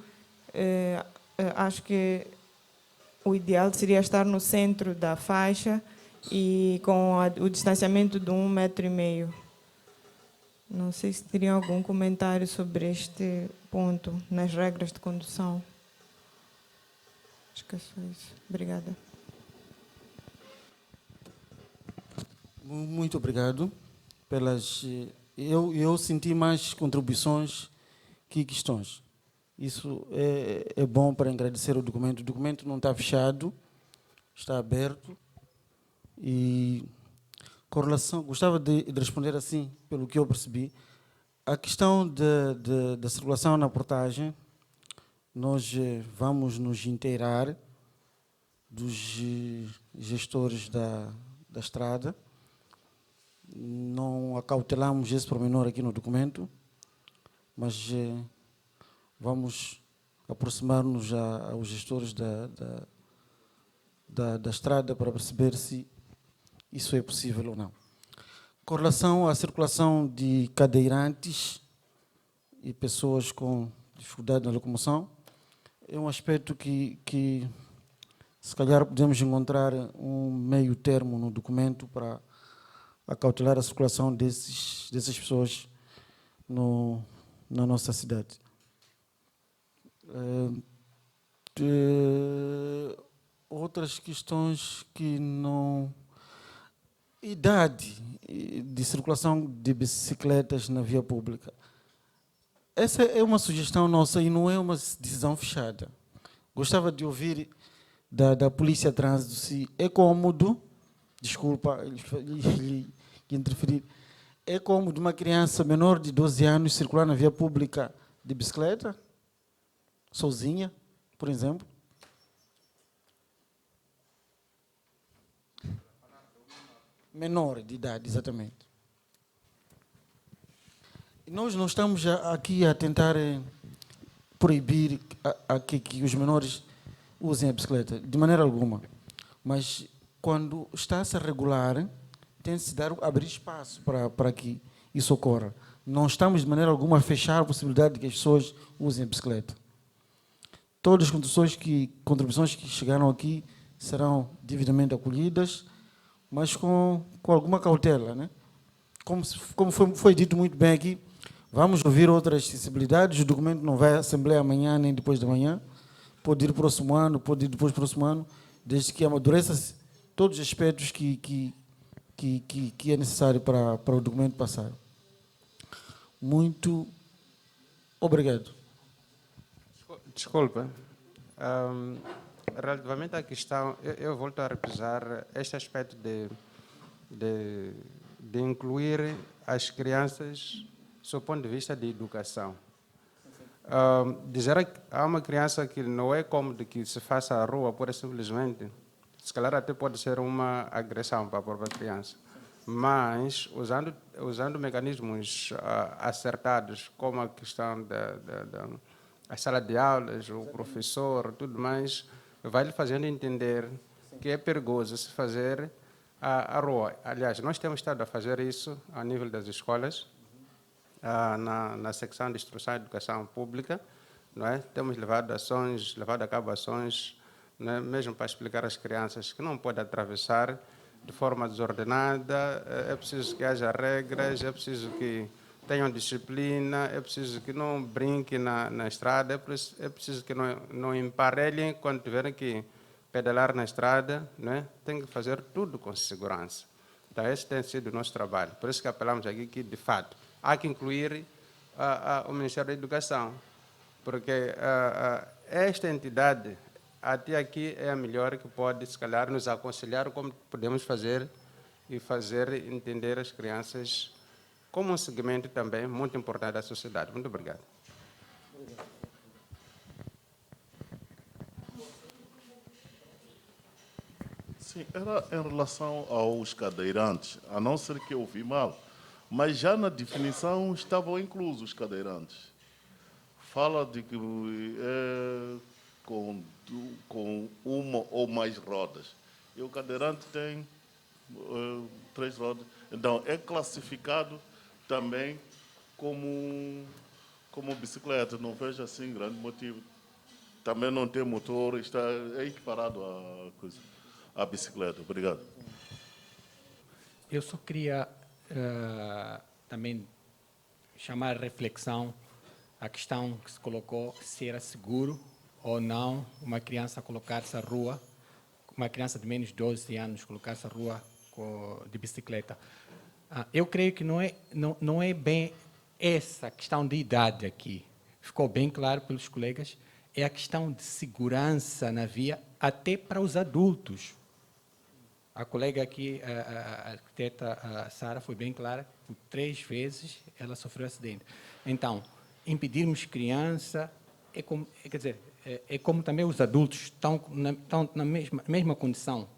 Acho que o ideal seria estar no centro da faixa e com o distanciamento de 1,5 m. Não sei se teria algum comentário sobre este ponto nas regras de condução. Acho que é só isso. Obrigada. Muito obrigado pelas. Eu senti mais contribuições que questões. Isso é bom para agradecer o documento. O documento não está fechado, está aberto. E com relação, gostava de responder assim, pelo que eu percebi. A questão da circulação na portagem, nós vamos nos inteirar dos gestores da estrada. Não acautelamos esse pormenor aqui no documento, mas vamos aproximar-nos aos gestores da estrada para perceber se isso é possível ou não. Com relação à circulação de cadeirantes e pessoas com dificuldade na locomoção, é um aspecto que se calhar podemos encontrar um meio termo no documento para acautelar a circulação dessas pessoas na nossa cidade. Outras questões que não... Idade de circulação de bicicletas na via pública. Essa é uma sugestão nossa e não é uma decisão fechada. Gostava de ouvir da Polícia Trânsito se é cômodo, desculpa lhe interferir, é cômodo uma criança menor de 12 anos circular na via pública de bicicleta, sozinha, por exemplo? Menor de idade, exatamente. Nós não estamos aqui a tentar proibir que os menores usem a bicicleta, de maneira alguma. Mas, quando está-se a regular, tem-se de abrir espaço para que isso ocorra. Não estamos, de maneira alguma, a fechar a possibilidade de que as pessoas usem a bicicleta. Todas as contribuições que chegaram aqui serão devidamente acolhidas, mas com alguma cautela, né? Como foi dito muito bem aqui, vamos ouvir outras sensibilidades. O documento não vai à Assembleia amanhã nem depois de amanhã. Pode ir próximo ano, pode ir depois do próximo ano, desde que amadureça todos os aspectos que é necessário para o documento passar. Muito obrigado. Desculpa. Relativamente à questão, eu volto a repisar este aspecto de incluir as crianças do ponto de vista de educação. Dizer que há uma criança que não é cômodo que se faça à rua, pura simplesmente, se calhar até pode ser uma agressão para a própria criança. Mas, usando mecanismos acertados, como a questão da sala de aulas, o professor, tudo mais, vai lhe fazendo entender que é perigoso se fazer a rua. Aliás, nós temos estado a fazer isso a nível das escolas, na secção de instrução e educação pública, não é? Temos levado a cabo ações, não é? Mesmo para explicar às crianças que não podem atravessar de forma desordenada, é preciso que haja regras, é preciso que tenham disciplina, é preciso que não brinquem na estrada, é preciso que não emparelhem quando tiverem que pedalar na estrada, não é? Tem que fazer tudo com segurança. Então, esse tem sido o nosso trabalho. Por isso que apelamos aqui que, de fato, há que incluir o Ministério da Educação, porque esta entidade, até aqui, é a melhor que pode, se calhar, nos aconselhar como podemos fazer e fazer entender as crianças como um segmento também muito importante da sociedade. Muito obrigado. Sim, era em relação aos cadeirantes, a não ser que eu ouvi mal, mas já na definição estavam inclusos os cadeirantes. Fala de que com uma ou mais rodas. E o cadeirante tem 3 rodas. Então, é classificado também como bicicleta. Não vejo assim grande motivo. Também não tem motor, está equiparado à bicicleta. Obrigado. Eu só queria também chamar a reflexão a questão que se colocou se era seguro ou não uma criança colocar-se à rua, uma criança de menos de 12 anos colocar-se à rua de bicicleta. Eu creio que não é bem essa questão de idade aqui. Ficou bem claro pelos colegas, é a questão de segurança na via até para os adultos. A colega aqui, a arquiteta Sara, foi bem clara, por 3 vezes ela sofreu acidente. Então, impedirmos criança, é como também os adultos estão na mesma condição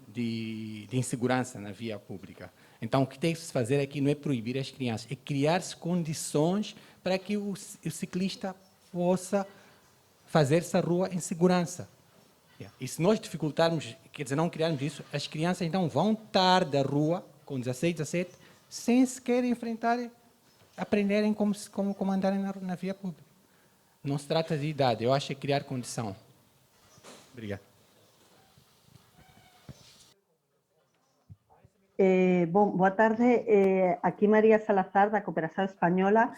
de insegurança na via pública. Então, o que tem que se fazer aqui não é proibir as crianças, é criar-se condições para que o ciclista possa fazer essa rua em segurança. E se nós dificultarmos, não criarmos isso, as crianças então vão estar da rua, com 16, 17, sem sequer aprenderem como andarem na via pública. Não se trata de idade, eu acho que é criar condição. Obrigado. Bom, boa tarde. Aqui Maria Salazar, da Cooperação Espanhola.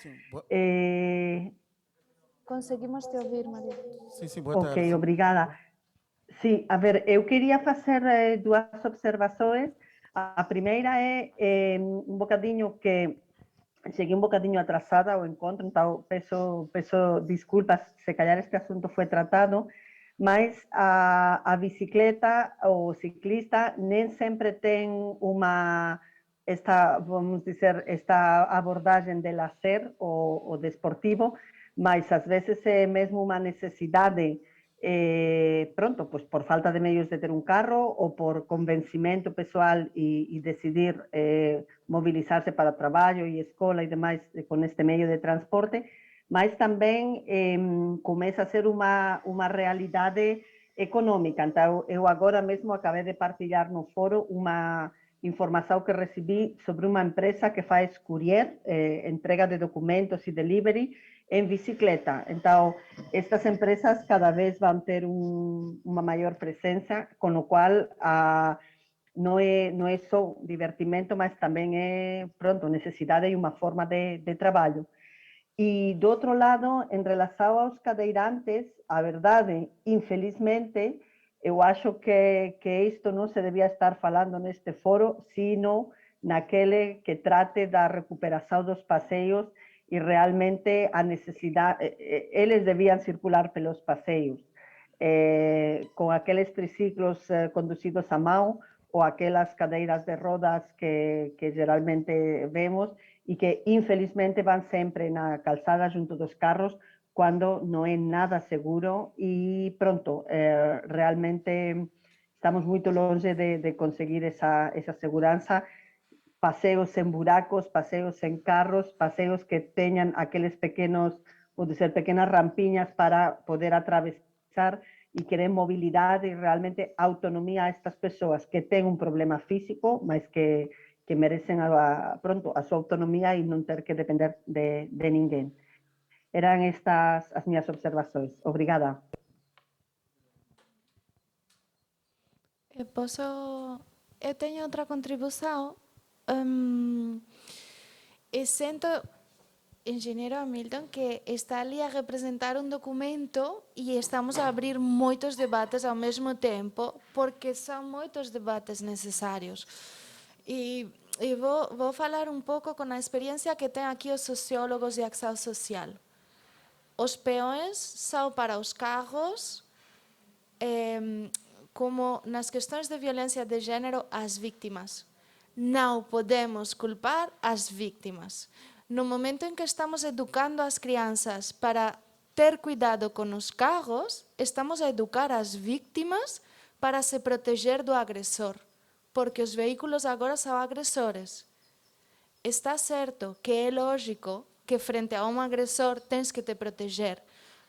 Conseguimos te ouvir, Maria. Sim, boa tarde. Ok, obrigada. Sim, a ver, eu queria fazer 2 observações. A primeira é um bocadinho que cheguei um bocadinho atrasada ao encontro, então peço desculpas se calhar este assunto foi tratado, mas a bicicleta, o ciclista, nem sempre tem esta abordagem de lazer ou desportivo, mas às vezes é mesmo uma necessidade, pues por falta de meios de ter um carro ou por convencimento pessoal e decidir mobilizar-se para o trabalho e escola e demais com este meio de transporte, mas também começa a ser uma realidade econômica. Então, eu agora mesmo acabei de partilhar no fórum uma informação que recebi sobre uma empresa que faz courier, entrega de documentos e delivery, em bicicleta. Então, estas empresas cada vez vão ter uma maior presença, com o qual não é só divertimento, mas também é, necessidade e uma forma de trabalho. E, do outro lado, em relação aos cadeirantes, a verdade, infelizmente, eu acho que isto não se devia estar falando neste fórum, sino naquele que trate da recuperação dos passeios e realmente a necessidade, eles deviam circular pelos passeios, com aqueles triciclos conduzidos à mão ou aquelas cadeiras de rodas que geralmente vemos e que infelizmente vão sempre na calçada junto dos carros quando não é nada seguro e realmente estamos muito longe de conseguir essa segurança. Passeios em buracos, passeios em carros, passeios que tenham aqueles pequenas rampinhas para poder atravessar e querer mobilidade e realmente autonomia a estas pessoas que têm um problema físico, mas que merecem a sua autonomia e não ter que depender de ninguém. Eram estas as minhas observações. Obrigada. Eu tenho outra contribuição. E sinto, engenheiro Hamilton, que está ali a representar um documento e estamos a abrir muitos debates ao mesmo tempo, porque são muitos debates necessários. E vou falar um pouco com a experiência que têm aqui os sociólogos de ação social. Os peões são para os carros, como nas questões de violência de gênero, as vítimas. Não podemos culpar as vítimas. No momento em que estamos educando as crianças para ter cuidado com os carros, estamos a educar as vítimas para se proteger do agressor, porque os veículos agora são agressores. Está certo que é lógico que frente a um agressor tens que te proteger,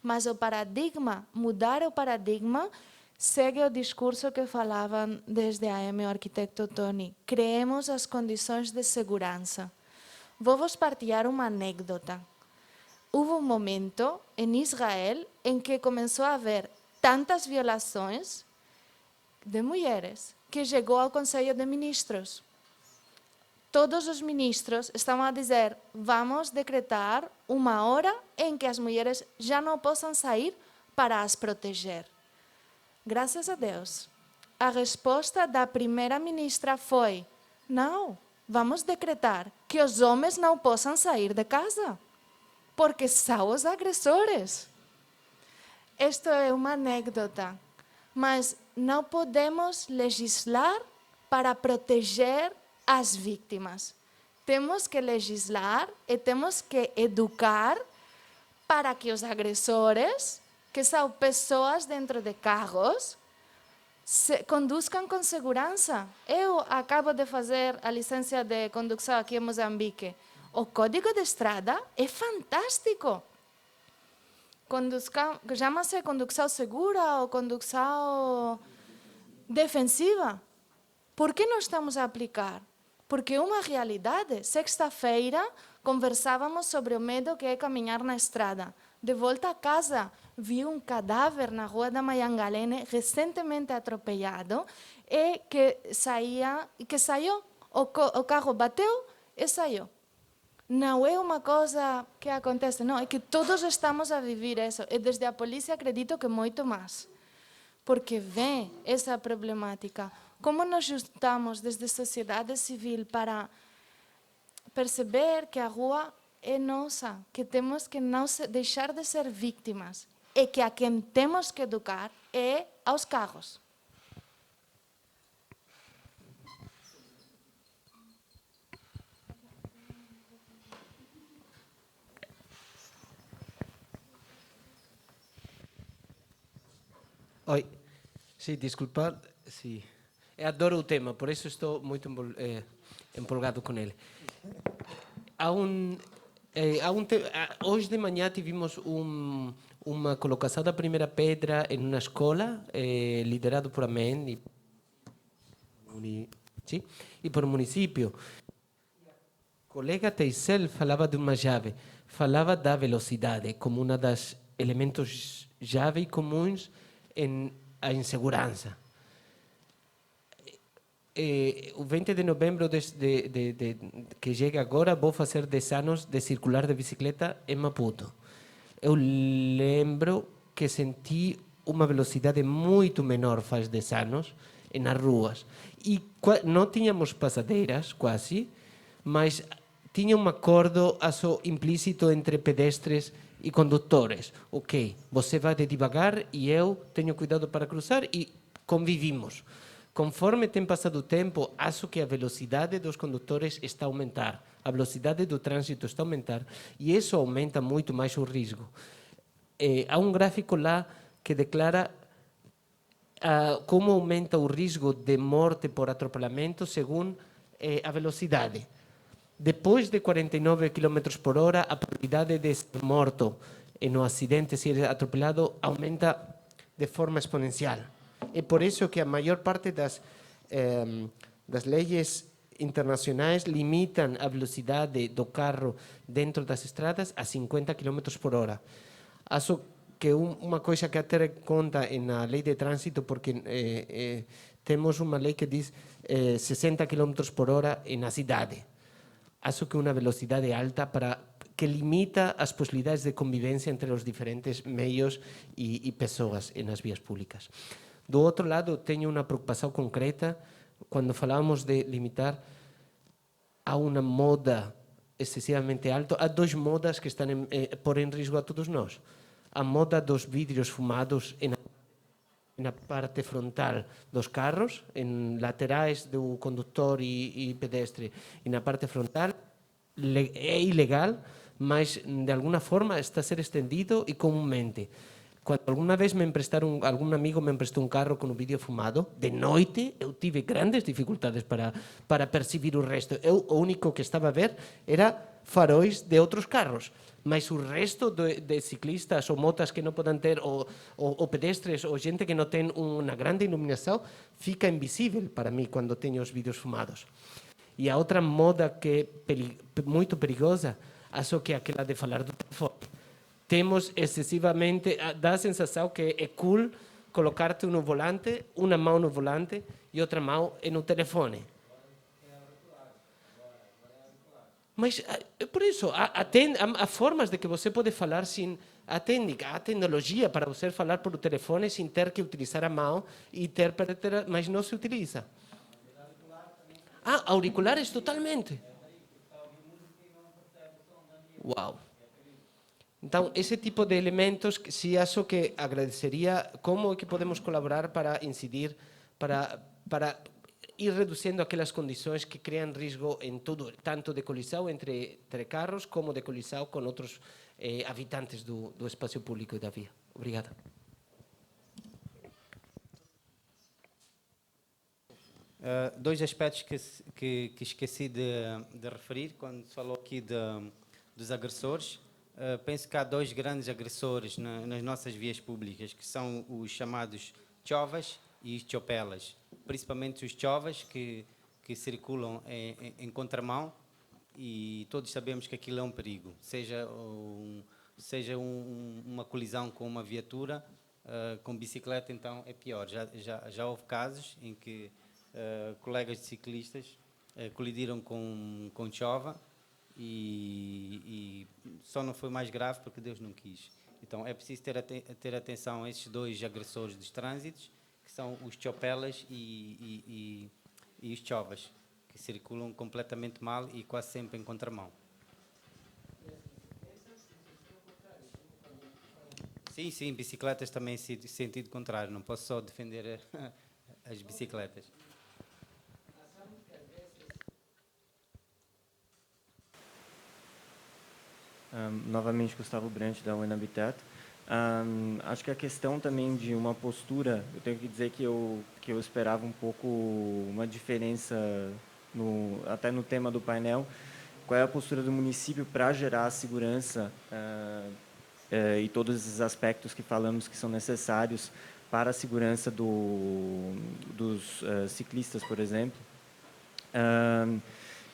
Mas o paradigma, mudar o paradigma, segue o discurso que falavam desde a AM o arquiteto Tony. Criemos as condições de segurança. Vou-vos partilhar uma anedota. Houve um momento em Israel em que começou a haver tantas violações de mulheres que chegou ao Conselho de Ministros. Todos os ministros estavam a dizer: vamos decretar uma hora em que as mulheres já não possam sair para as proteger. Graças a Deus, a resposta da primeira-ministra foi: não, vamos decretar que os homens não possam sair de casa, porque são os agressores. Isto é uma anedota, mas não podemos legislar para proteger as vítimas. Temos que legislar e temos que educar para que os agressores, que são pessoas dentro de carros, conduzcam com segurança. Eu acabo de fazer a licença de condução aqui em Moçambique. O código de estrada é fantástico. Chama-se condução segura ou condução defensiva. Por que não estamos a aplicar? Porque uma realidade. Sexta-feira conversávamos sobre o medo que é caminhar na estrada. De volta a casa, vi um cadáver na rua da Mayangalene, recentemente atropelado, e que saiu. O carro bateu e saiu. Não é uma coisa que acontece, não, é que todos estamos a viver isso. E desde a polícia acredito que muito mais. Porque vem essa problemática. Como nos juntamos desde a sociedade civil para perceber que a rua é nossa, que temos que não deixar de ser vítimas e que a quem temos que educar é aos carros. Oi, sim, desculpa, sim. Eu adoro o tema, por isso estou muito empolgado com ele. Hoje de manhã tivemos uma colocação da primeira pedra em uma escola, liderado por a MEN e por o município. O colega Teisel falava de uma chave, falava da velocidade como um dos elementos-chave comuns a insegurança. O 20 de novembro que chega agora, vou fazer 10 anos de circular de bicicleta em Maputo. Eu lembro que senti uma velocidade muito menor faz 10 anos nas ruas. E não tínhamos passadeiras, quase, mas tinha um acordo implícito entre pedestres e condutores. Ok, você vai devagar e eu tenho cuidado para cruzar e convivimos. Conforme tem passado o tempo, acho que a velocidade dos condutores está a aumentar, a velocidade do trânsito está a aumentar e isso aumenta muito mais o risco. Há um gráfico lá que declara como aumenta o risco de morte por atropelamento segundo a velocidade. Depois de 49 km por hora, a probabilidade de ser morto no acidente, ser atropelado, aumenta de forma exponencial. É por isso que a maior parte das leis internacionais limitam a velocidade do carro dentro das estradas a 50 km por hora. Acho que uma coisa que a ter em conta na lei de trânsito, porque temos uma lei que diz 60 km por hora na cidade. Acho que uma velocidade alta que limita as possibilidades de convivência entre os diferentes meios e pessoas nas vias públicas. Do outro lado, tenho uma preocupação concreta quando falamos de limitar a uma moda excessivamente alta. Há duas modas que estão a pôr em risco a todos nós. A moda dos vidros fumados na parte frontal dos carros, em laterais do condutor e pedestre, e na parte frontal é ilegal, mas de alguma forma está a ser estendido e comumente. Quando alguma vez algum amigo me emprestou um carro com o vidro fumado, de noite eu tive grandes dificuldades para perceber o resto. O único que estava a ver era faróis de outros carros, mas o resto de ciclistas ou motas que não podem ter, ou pedestres, ou gente que não tem uma grande iluminação, fica invisível para mim quando tenho os vidros fumados. E a outra moda que é muito perigosa, acho que é aquela de falar do telefone. Temos excessivamente, dá a sensação que é cool colocar-te no volante, uma mão no volante e outra mão no telefone. Mas, por isso, há formas de que você pode falar sem... A técnica, a tecnologia para você falar por telefone sem ter que utilizar a mão e mas não se utiliza. Auriculares totalmente. Uau! Então, esse tipo de elementos, se acho que agradeceria, como é que podemos colaborar para incidir, para ir reduzindo aquelas condições que criam risco em tudo, tanto de colisão entre carros, como de colisão com outros habitantes do espaço público e da via. Obrigado. Dois aspectos que esqueci de referir quando se falou aqui dos agressores. Penso que há dois grandes agressores nas nossas vias públicas, que são os chamados chovas e os chopelas. Principalmente os chovas, que circulam em contramão, e todos sabemos que aquilo é um perigo. Seja uma colisão com uma viatura, com bicicleta, então é pior. Já houve casos em que colegas de ciclistas colidiram com chova, e só não foi mais grave porque Deus não quis. Então é preciso ter atenção a esses dois agressores dos trânsitos, que são os chopelas e os chovas, que circulam completamente mal e quase sempre em contramão. Sim, bicicletas também em sentido contrário, não posso só defender as bicicletas. Novamente, Gustavo Brandt, da UN Habitat. Acho que a questão também de uma postura, eu tenho que dizer que eu esperava um pouco uma diferença, até no tema do painel, qual é a postura do município para gerar a segurança e todos esses aspectos que falamos que são necessários para a segurança dos ciclistas, por exemplo.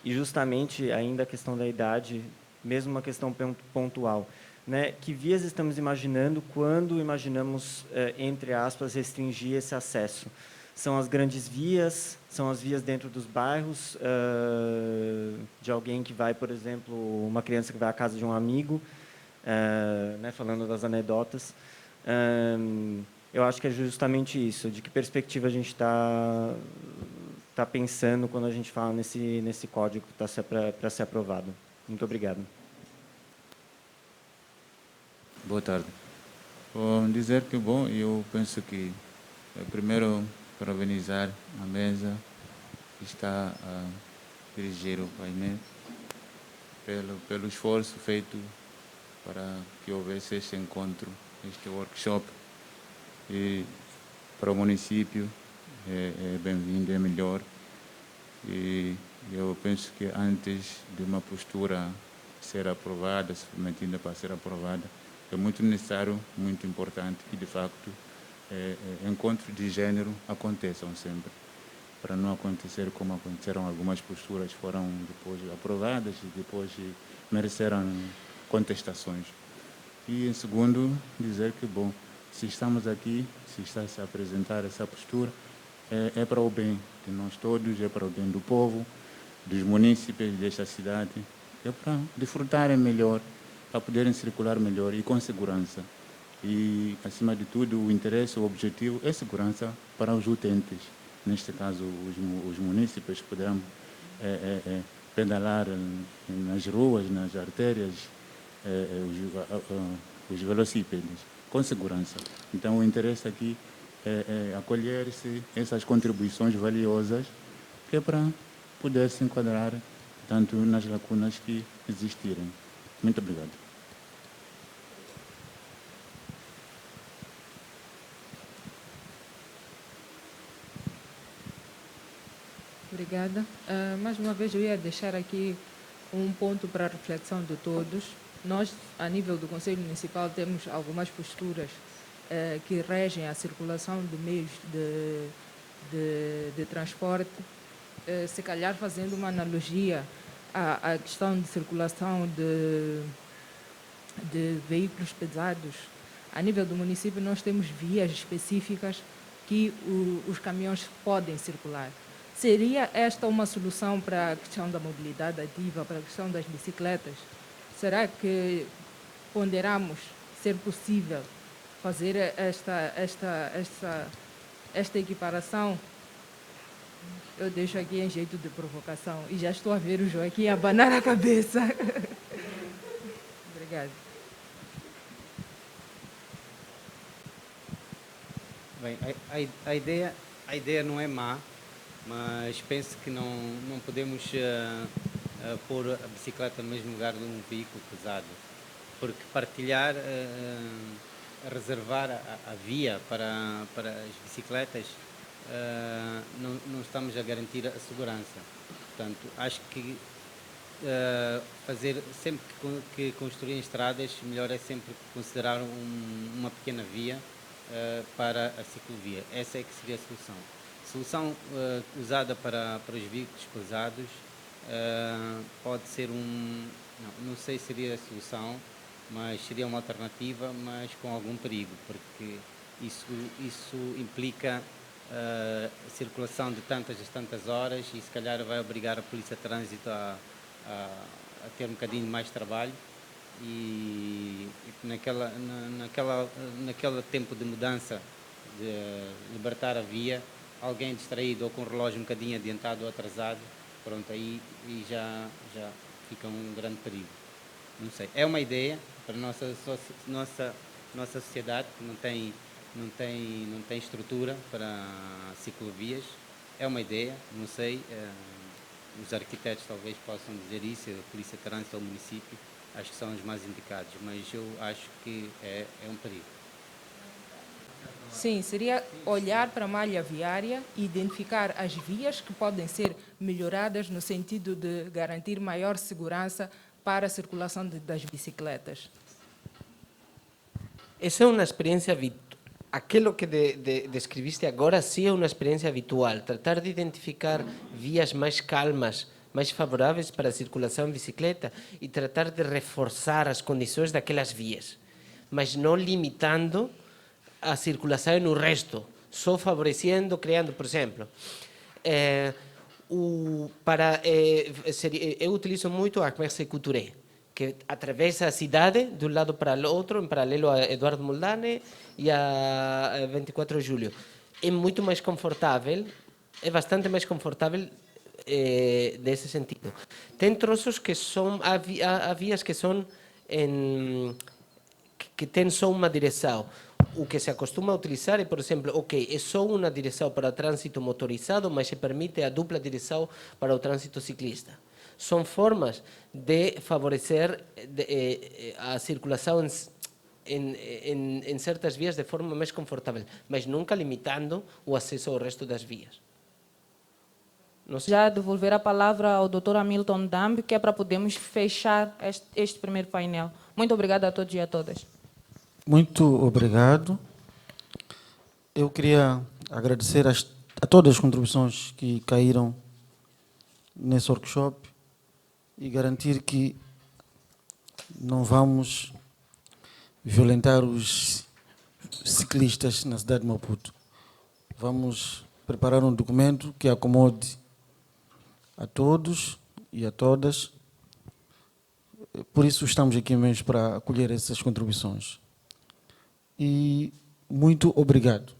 E justamente ainda a questão da idade, mesmo uma questão pontual, né? Que vias estamos imaginando quando imaginamos, entre aspas, restringir esse acesso? São as grandes vias, são as vias dentro dos bairros, de alguém que vai, por exemplo, uma criança que vai à casa de um amigo, né? Falando das anedotas. Eu acho que é justamente isso, de que perspectiva a gente está pensando quando a gente fala nesse código que está para ser aprovado. Muito obrigado. Boa tarde. Vou dizer que, bom, eu penso que, primeiro, parabenizar a mesa que está a dirigir o painel pelo esforço feito para que houvesse este encontro, este workshop. E para o município é bem-vindo, é melhor. E eu penso que antes de uma postura ser aprovada, submetida para ser aprovada, é muito necessário, muito importante que, de facto, encontros de gênero aconteçam sempre, para não acontecer como aconteceram algumas posturas, foram depois aprovadas e depois mereceram contestações. E, em segundo, dizer que, bom, se estamos aqui, se está a se apresentar essa postura, é para o bem de nós todos, é para o bem do povo, dos munícipes desta cidade, é para desfrutarem melhor, para poderem circular melhor e com segurança. E, acima de tudo, o interesse, o objetivo é segurança para os utentes. Neste caso, os munícipes poderão pedalar nas ruas, nas artérias, os velocípedes, com segurança. Então, o interesse aqui é acolher-se essas contribuições valiosas, que é para poder se enquadrar tanto nas lacunas que existirem. Muito obrigado. Obrigada. Mais uma vez, eu ia deixar aqui um ponto para a reflexão de todos. Nós, a nível do Conselho Municipal, temos algumas posturas que regem a circulação de meios de transporte, se calhar fazendo uma analogia à questão de circulação de veículos pesados. A nível do município, nós temos vias específicas que os caminhões podem circular. Seria esta uma solução para a questão da mobilidade ativa, para a questão das bicicletas? Será que ponderamos ser possível fazer esta equiparação? Eu deixo aqui em jeito de provocação e já estou a ver o Joaquim abanar a cabeça. Obrigada. Bem, a ideia não é má, mas penso que não podemos pôr a bicicleta no mesmo lugar de um veículo pesado, porque partilhar, reservar a via para as bicicletas, não estamos a garantir a segurança. Portanto, acho que sempre que construírem estradas, melhor é sempre considerar uma pequena via para a ciclovia. Essa é que seria a solução. Solução usada para os veículos pesados pode ser não sei se seria a solução, mas seria uma alternativa, mas com algum perigo, porque isso implica a circulação de tantas horas e se calhar vai obrigar a Polícia de Trânsito a ter um bocadinho mais de trabalho e naquele tempo de mudança, de libertar a via, alguém distraído ou com o relógio um bocadinho adiantado ou atrasado, pronto, aí já fica um grande perigo. Não sei, é uma ideia para a nossa sociedade que não tem estrutura para ciclovias, é uma ideia, não sei, os arquitetos talvez possam dizer isso, a Polícia de Trânsito ou o município, acho que são os mais indicados, mas eu acho que é um perigo. Sim, seria olhar para a malha viária e identificar as vias que podem ser melhoradas no sentido de garantir maior segurança para a circulação das bicicletas. Essa é uma experiência aquilo que descreviste agora sim é uma experiência habitual, tratar de identificar vias mais calmas, mais favoráveis para a circulação em bicicleta e tratar de reforçar as condições daquelas vias, mas não limitando a circulação no resto, só favorecendo, criando, por exemplo, eu utilizo muito a Merce Couture, que atravessa a cidade de um lado para o outro, em paralelo a Eduardo Moldane e a 24 de Julho. É muito mais confortável, é bastante mais confortável nesse sentido. Tem troços que são, há vias que são que têm só uma direção. O que se acostuma a utilizar é, por exemplo, é só uma direção para o trânsito motorizado, mas se permite a dupla direção para o trânsito ciclista. São formas de favorecer a circulação em certas vias de forma mais confortável, mas nunca limitando o acesso ao resto das vias. Já devolver a palavra ao Dr. Hamilton Dambe, que é para podermos fechar este primeiro painel. Muito obrigada a todos e a todas. Muito obrigado. Eu queria agradecer a todas as contribuições que caíram nesse workshop e garantir que não vamos violentar os ciclistas na cidade de Maputo. Vamos preparar um documento que acomode a todos e a todas. Por isso estamos aqui mesmo para acolher essas contribuições. E muito obrigado.